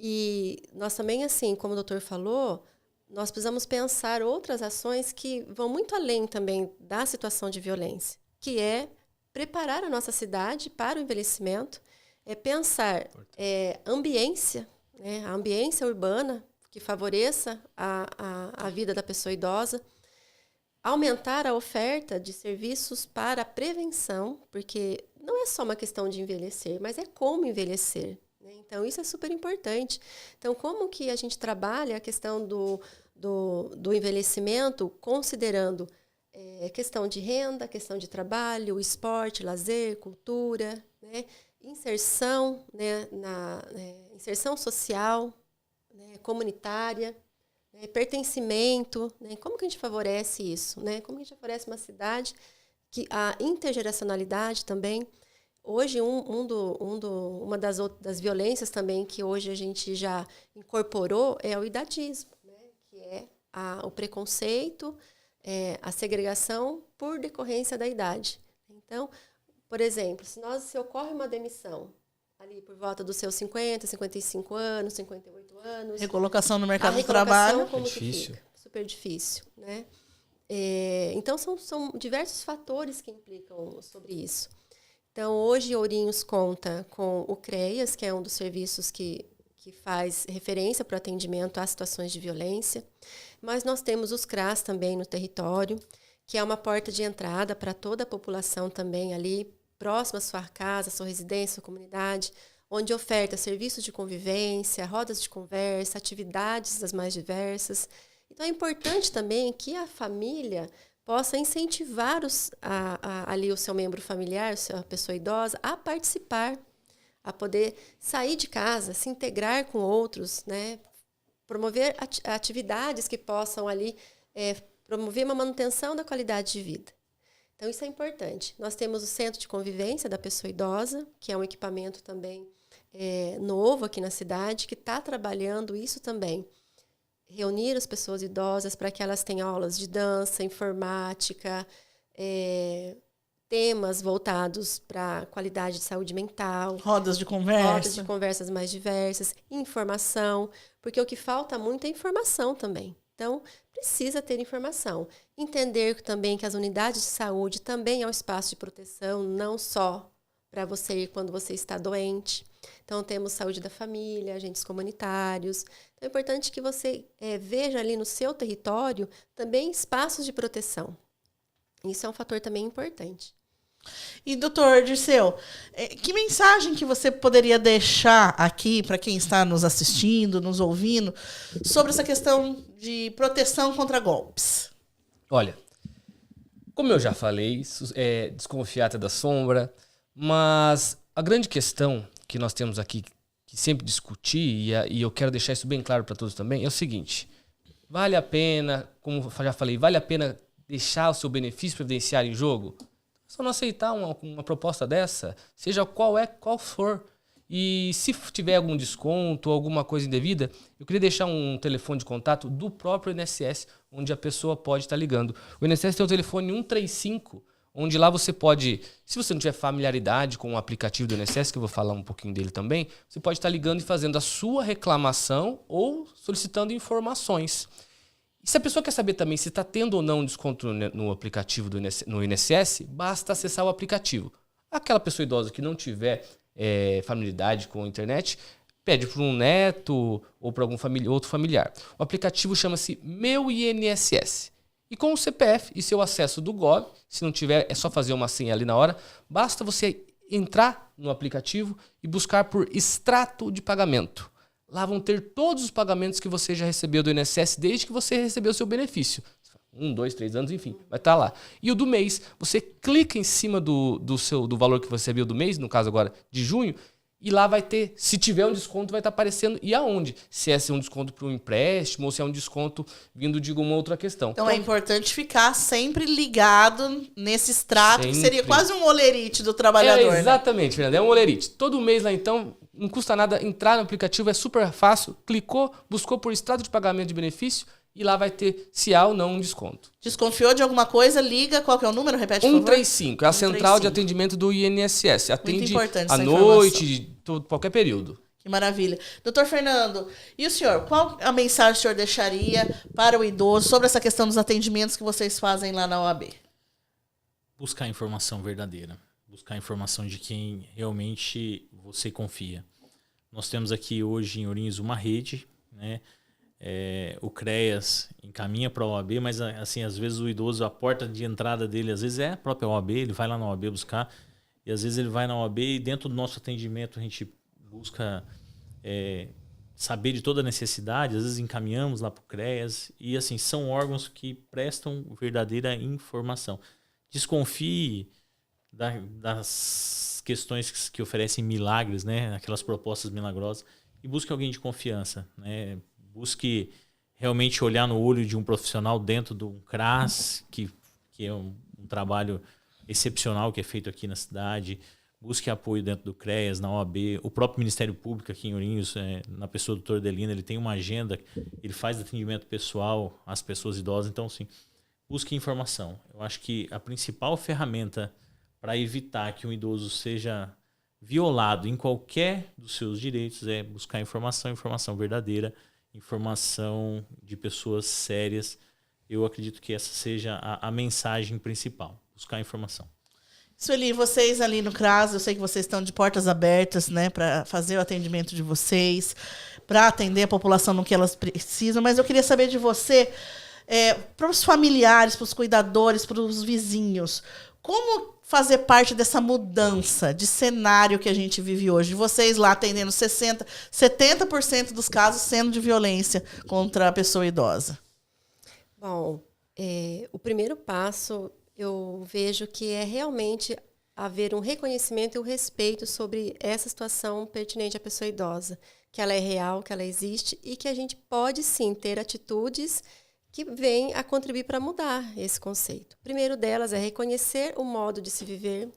E nós também, assim, como o doutor falou, nós precisamos pensar outras ações que vão muito além também da situação de violência, que é preparar a nossa cidade para o envelhecimento, pensar ambiência, né, a ambiência urbana que favoreça a vida da pessoa idosa, aumentar a oferta de serviços para a prevenção, porque não é só uma questão de envelhecer, mas é como envelhecer. Então, isso é super importante. Então, como que a gente trabalha a questão do envelhecimento, considerando questão de renda, questão de trabalho, esporte, lazer, cultura, né? Inserção, né? Inserção social, né? Comunitária, né? Pertencimento. Né? Como que a gente favorece isso? Né? Como que a gente favorece uma cidade que a intergeracionalidade também. Hoje, uma das violências também que hoje a gente já incorporou é o idadismo, né? Que é o preconceito, a segregação por decorrência da idade. Então, por exemplo, se ocorre uma demissão ali por volta dos seus 50, 55 anos, 58 anos...
Recolocação no mercado do trabalho.
Como
é difícil.
Fica? Super difícil, né? Então, são diversos fatores que implicam sobre isso. Então, hoje, Ourinhos conta com o CREAS, que é um dos serviços que faz referência para o atendimento às situações de violência. Mas nós temos os CRAS também no território, que é uma porta de entrada para toda a população também ali, próxima à sua casa, à sua residência, à sua comunidade, onde oferta serviços de convivência, rodas de conversa, atividades das mais diversas. Então, é importante também que a família possa incentivar ali o seu membro familiar, a pessoa idosa, a participar, a poder sair de casa, se integrar com outros, né? Promover atividades que possam ali promover uma manutenção da qualidade de vida. Então, isso é importante. Nós temos o Centro de Convivência da Pessoa Idosa, que é um equipamento também novo aqui na cidade, que está trabalhando isso também. Reunir as pessoas idosas para que elas tenham aulas de dança, informática, temas voltados para a qualidade de saúde mental.
Rodas de
conversas mais diversas, informação, porque o que falta muito é informação também. Então, precisa ter informação. Entender também que as unidades de saúde também é um espaço de proteção, não só para você ir quando você está doente. Então, temos saúde da família, agentes comunitários. Então, é importante que você veja ali no seu território também espaços de proteção. Isso é um fator também importante.
E, doutor Dirceu, que mensagem que você poderia deixar aqui para quem está nos assistindo, nos ouvindo, sobre essa questão de proteção contra golpes?
Olha, como eu já falei, desconfiar até da sombra, mas a grande questão que nós temos aqui, que sempre discutir, e eu quero deixar isso bem claro para todos também, é o seguinte: vale a pena, como eu já falei, vale a pena deixar o seu benefício previdenciário em jogo? Só não aceitar uma proposta dessa, seja qual for. E se tiver algum desconto ou alguma coisa indevida, eu queria deixar um telefone de contato do próprio INSS, onde a pessoa pode estar ligando. O INSS tem o telefone 135, onde lá você pode, se você não tiver familiaridade com o aplicativo do INSS, que eu vou falar um pouquinho dele também, você pode estar ligando e fazendo a sua reclamação ou solicitando informações. E se a pessoa quer saber também se está tendo ou não desconto no aplicativo no INSS, basta acessar o aplicativo. Aquela pessoa idosa que não tiver familiaridade com a internet, pede para um neto ou para algum outro familiar. O aplicativo chama-se Meu INSS. E com o CPF e seu acesso do Gov, se não tiver, é só fazer uma senha ali na hora, basta você entrar no aplicativo e buscar por extrato de pagamento. Lá vão ter todos os pagamentos que você já recebeu do INSS desde que você recebeu o seu benefício. 1, 2, 3 anos, enfim, vai estar lá. E o do mês, você clica em cima do valor que você recebeu do mês, no caso agora de junho, e lá vai ter, se tiver um desconto, vai estar aparecendo e aonde. Se é um desconto para um empréstimo ou se é um desconto vindo de alguma outra questão.
Então é importante ficar sempre ligado nesse extrato, que seria quase um olerite do trabalhador.
Exatamente, Fernanda, é um olerite. Todo mês lá então, não custa nada entrar no aplicativo, é super fácil, clicou, buscou por extrato de pagamento de benefício e lá vai ter se há ou não um desconto.
Desconfiou de alguma coisa, liga, qual que é o número? Repete, por favor.
135, é a central de atendimento do INSS. Atende à
essa
noite, qualquer período.
Que maravilha. Doutor Fernando, e o senhor, qual a mensagem o senhor deixaria para o idoso sobre essa questão dos atendimentos que vocês fazem lá na OAB?
Buscar informação verdadeira. Buscar informação de quem realmente você confia. Nós temos aqui hoje em Ourinhos uma rede, né? O CREAS encaminha para a OAB, mas assim, às vezes o idoso, a porta de entrada dele, às vezes é a própria OAB, ele vai lá na OAB buscar, e às vezes ele vai na OAB e dentro do nosso atendimento a gente busca saber de toda a necessidade, às vezes encaminhamos lá para o CREAS, e assim, são órgãos que prestam verdadeira informação. Desconfie das questões que oferecem milagres, né? Aquelas propostas milagrosas, e busque alguém de confiança, né? Busque realmente olhar no olho de um profissional dentro de um CRAS, que é um trabalho excepcional que é feito aqui na cidade. Busque apoio dentro do CREAS, na OAB. O próprio Ministério Público aqui em Ourinhos, na pessoa do Dr. Delino, ele tem uma agenda, ele faz atendimento pessoal às pessoas idosas. Então, sim, busque informação. Eu acho que a principal ferramenta para evitar que um idoso seja violado em qualquer dos seus direitos é buscar informação verdadeira, informação de pessoas sérias. Eu acredito que essa seja a mensagem principal, buscar informação.
Sueli, vocês ali no CRAS, eu sei que vocês estão de portas abertas, né, para fazer o atendimento de vocês, para atender a população no que elas precisam, mas eu queria saber de você, para os familiares, para os cuidadores, para os vizinhos, como fazer parte dessa mudança de cenário que a gente vive hoje? Vocês lá atendendo 70% dos casos sendo de violência contra a pessoa idosa.
Bom, o primeiro passo eu vejo que é realmente haver um reconhecimento e um respeito sobre essa situação pertinente à pessoa idosa, que ela é real, que ela existe e que a gente pode sim ter atitudes que vêm a contribuir para mudar esse conceito. O primeiro delas é reconhecer o modo de se viver,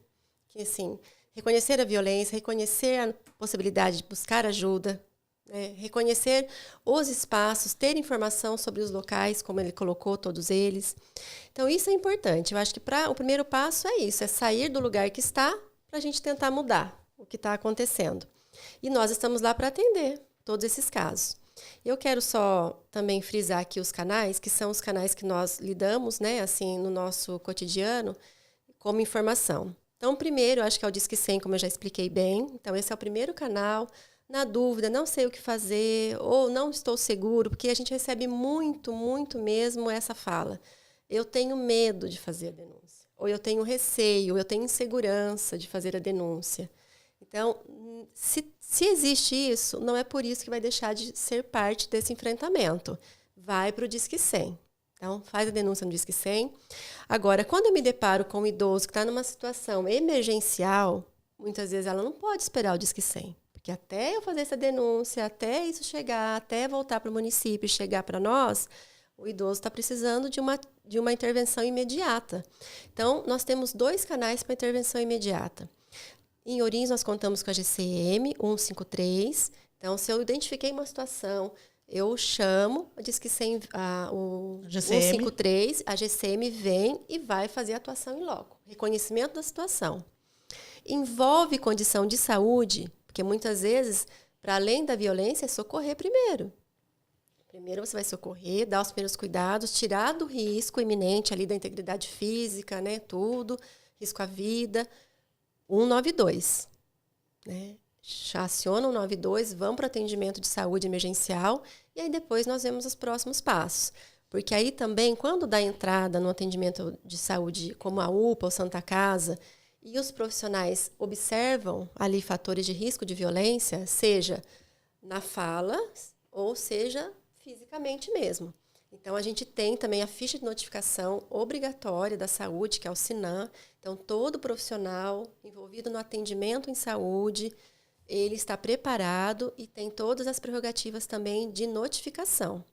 que assim, reconhecer a violência, reconhecer a possibilidade de buscar ajuda, né? Reconhecer os espaços, ter informação sobre os locais, como ele colocou, todos eles. Então, isso é importante. Eu acho que o primeiro passo é isso, é sair do lugar que está para a gente tentar mudar o que está acontecendo. E nós estamos lá para atender todos esses casos. Eu quero só também frisar aqui os canais, que são os canais que nós lidamos, né, assim, no nosso cotidiano, como informação. Então, primeiro, eu acho que é o Disque 100, como eu já expliquei bem. Então, esse é o primeiro canal. Na dúvida, não sei o que fazer, ou não estou seguro, porque a gente recebe muito, muito mesmo essa fala. Eu tenho medo de fazer a denúncia, ou eu tenho receio, ou eu tenho insegurança de fazer a denúncia. Então, se existe isso, não é por isso que vai deixar de ser parte desse enfrentamento. Vai para o Disque 100. Então, faz a denúncia no Disque 100. Agora, quando eu me deparo com um idoso que está numa situação emergencial, muitas vezes ela não pode esperar o Disque 100. Porque até eu fazer essa denúncia, até isso chegar, até voltar para o município e chegar para nós, o idoso está precisando de uma intervenção imediata. Então, nós temos 2 canais para intervenção imediata. Em Ourinhos, nós contamos com a GCM 153. Então, se eu identifiquei uma situação, eu chamo, diz que o
GCM.
153, a GCM vem e vai fazer a atuação em loco. Reconhecimento da situação. Envolve condição de saúde, porque muitas vezes, para além da violência, é socorrer primeiro. Primeiro você vai socorrer, dar os primeiros cuidados, tirar do risco iminente ali da integridade física, né, tudo, risco à vida. 192. Né? Aciona o 192, vamos para o atendimento de saúde emergencial e aí depois nós vemos os próximos passos. Porque aí também, quando dá entrada no atendimento de saúde, como a UPA ou Santa Casa, e os profissionais observam ali fatores de risco de violência, seja na fala ou seja fisicamente mesmo. Então, a gente tem também a ficha de notificação obrigatória da saúde, que é o SINAM. Então, todo profissional envolvido no atendimento em saúde, ele está preparado e tem todas as prerrogativas também de notificação.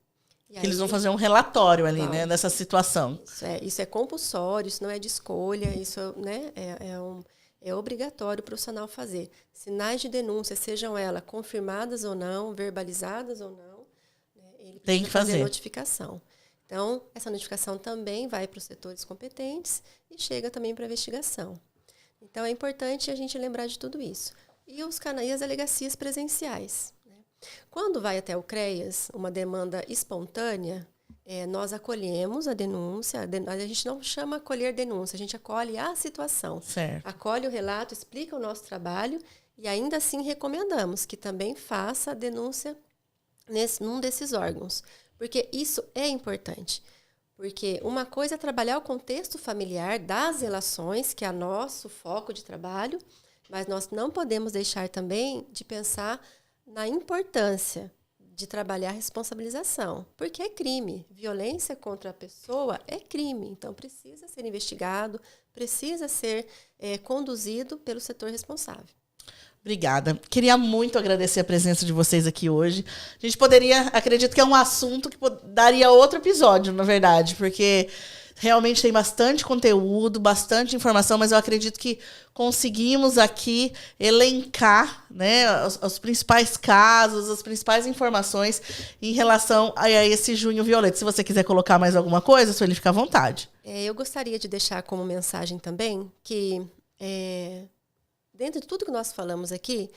Que eles vão fazer um relatório ali, né, dessa situação.
Isso é compulsório, isso não é de escolha, isso, né, é obrigatório o profissional fazer. Sinais de denúncia, sejam elas confirmadas ou não, verbalizadas ou não, né, ele
tem que fazer
notificação. Então, essa notificação também vai para os setores competentes e chega também para a investigação. Então, é importante a gente lembrar de tudo isso. E as delegacias presenciais. Quando vai até o CREAS, uma demanda espontânea, nós acolhemos a denúncia. A gente não chama acolher denúncia, a gente acolhe a situação.
Certo.
Acolhe o relato, explica o nosso trabalho e ainda assim recomendamos que também faça a denúncia num desses órgãos. Porque isso é importante. Porque uma coisa é trabalhar o contexto familiar das relações, que é nosso foco de trabalho, mas nós não podemos deixar também de pensar na importância de trabalhar a responsabilização, porque é crime. Violência contra a pessoa é crime, então precisa ser investigado, precisa ser conduzido pelo setor responsável.
Obrigada. Queria muito agradecer a presença de vocês aqui hoje. A gente poderia, acredito que é um assunto que daria outro episódio, na verdade, porque realmente tem bastante conteúdo, bastante informação, mas eu acredito que conseguimos aqui elencar, né, os principais casos, as principais informações em relação a esse Junho Violeta. Se você quiser colocar mais alguma coisa, Sueli, fica à vontade.
Eu gostaria de deixar como mensagem também que, dentro de tudo que nós falamos aqui,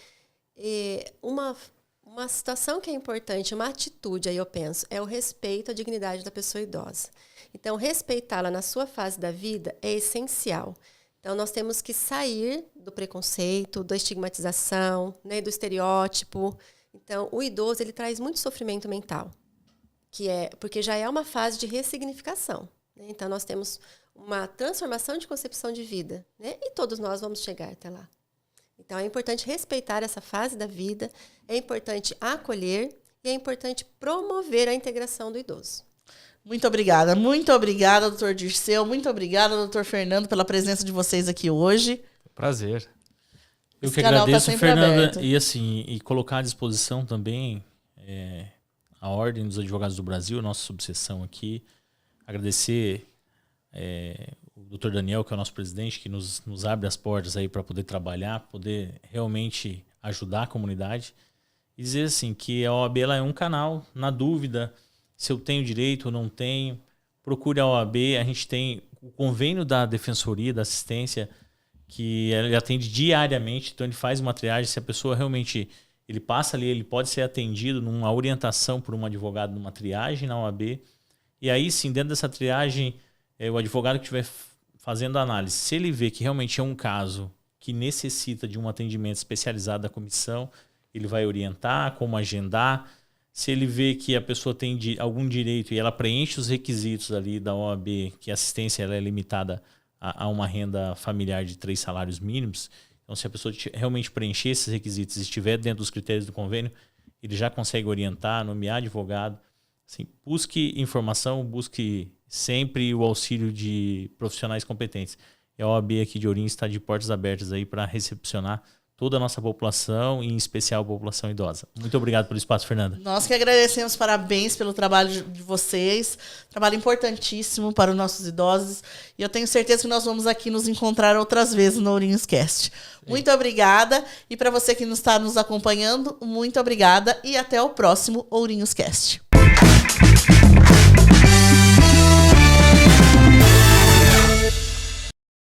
uma situação que é importante, uma atitude, aí eu penso, é o respeito à dignidade da pessoa idosa. Então, respeitá-la na sua fase da vida é essencial. Então, nós temos que sair do preconceito, da estigmatização, né, do estereótipo. Então, o idoso ele traz muito sofrimento mental, porque já é uma fase de ressignificação. Né? Então, nós temos uma transformação de concepção de vida, né? E todos nós vamos chegar até lá. Então, é importante respeitar essa fase da vida, é importante acolher e é importante promover a integração do idoso.
Muito obrigada, doutor Dirceu, muito obrigada, doutor Fernando, pela presença de vocês aqui hoje.
Prazer.
Eu que agradeço, Fernanda, e colocar à disposição também a Ordem dos Advogados do Brasil, a nossa subseção aqui. Agradecer o Dr. Daniel, que é o nosso presidente, que nos abre as portas aí para poder trabalhar, poder realmente ajudar a comunidade. E dizer assim, que a OAB ela é um canal, na dúvida se eu tenho direito ou não tenho, procure a OAB. A gente tem o convênio da Defensoria, da Assistência, que ele atende diariamente, então ele faz uma triagem. Se a pessoa realmente ele passa ali, ele pode ser atendido numa orientação por um advogado numa triagem na OAB. E aí sim, dentro dessa triagem, o advogado que estiver fazendo a análise, se ele vê que realmente é um caso que necessita de um atendimento especializado da comissão, ele vai orientar como agendar. Se ele vê que a pessoa tem algum direito e ela preenche os requisitos ali da OAB, que a assistência ela é limitada a uma renda familiar de 3 salários mínimos, então se a pessoa realmente preencher esses requisitos e estiver dentro dos critérios do convênio, ele já consegue orientar, nomear advogado. Assim, busque informação, busque sempre o auxílio de profissionais competentes. E a OAB aqui de Ourinhos está de portas abertas aí para recepcionar toda a nossa população, e em especial a população idosa. Muito obrigado pelo espaço, Fernanda.
Nós que agradecemos, parabéns pelo trabalho de vocês, trabalho importantíssimo para os nossos idosos, e eu tenho certeza que nós vamos aqui nos encontrar outras vezes no Ourinhos Cast. Muito obrigada, e para você que está nos acompanhando, muito obrigada, e até o próximo Ourinhos Cast.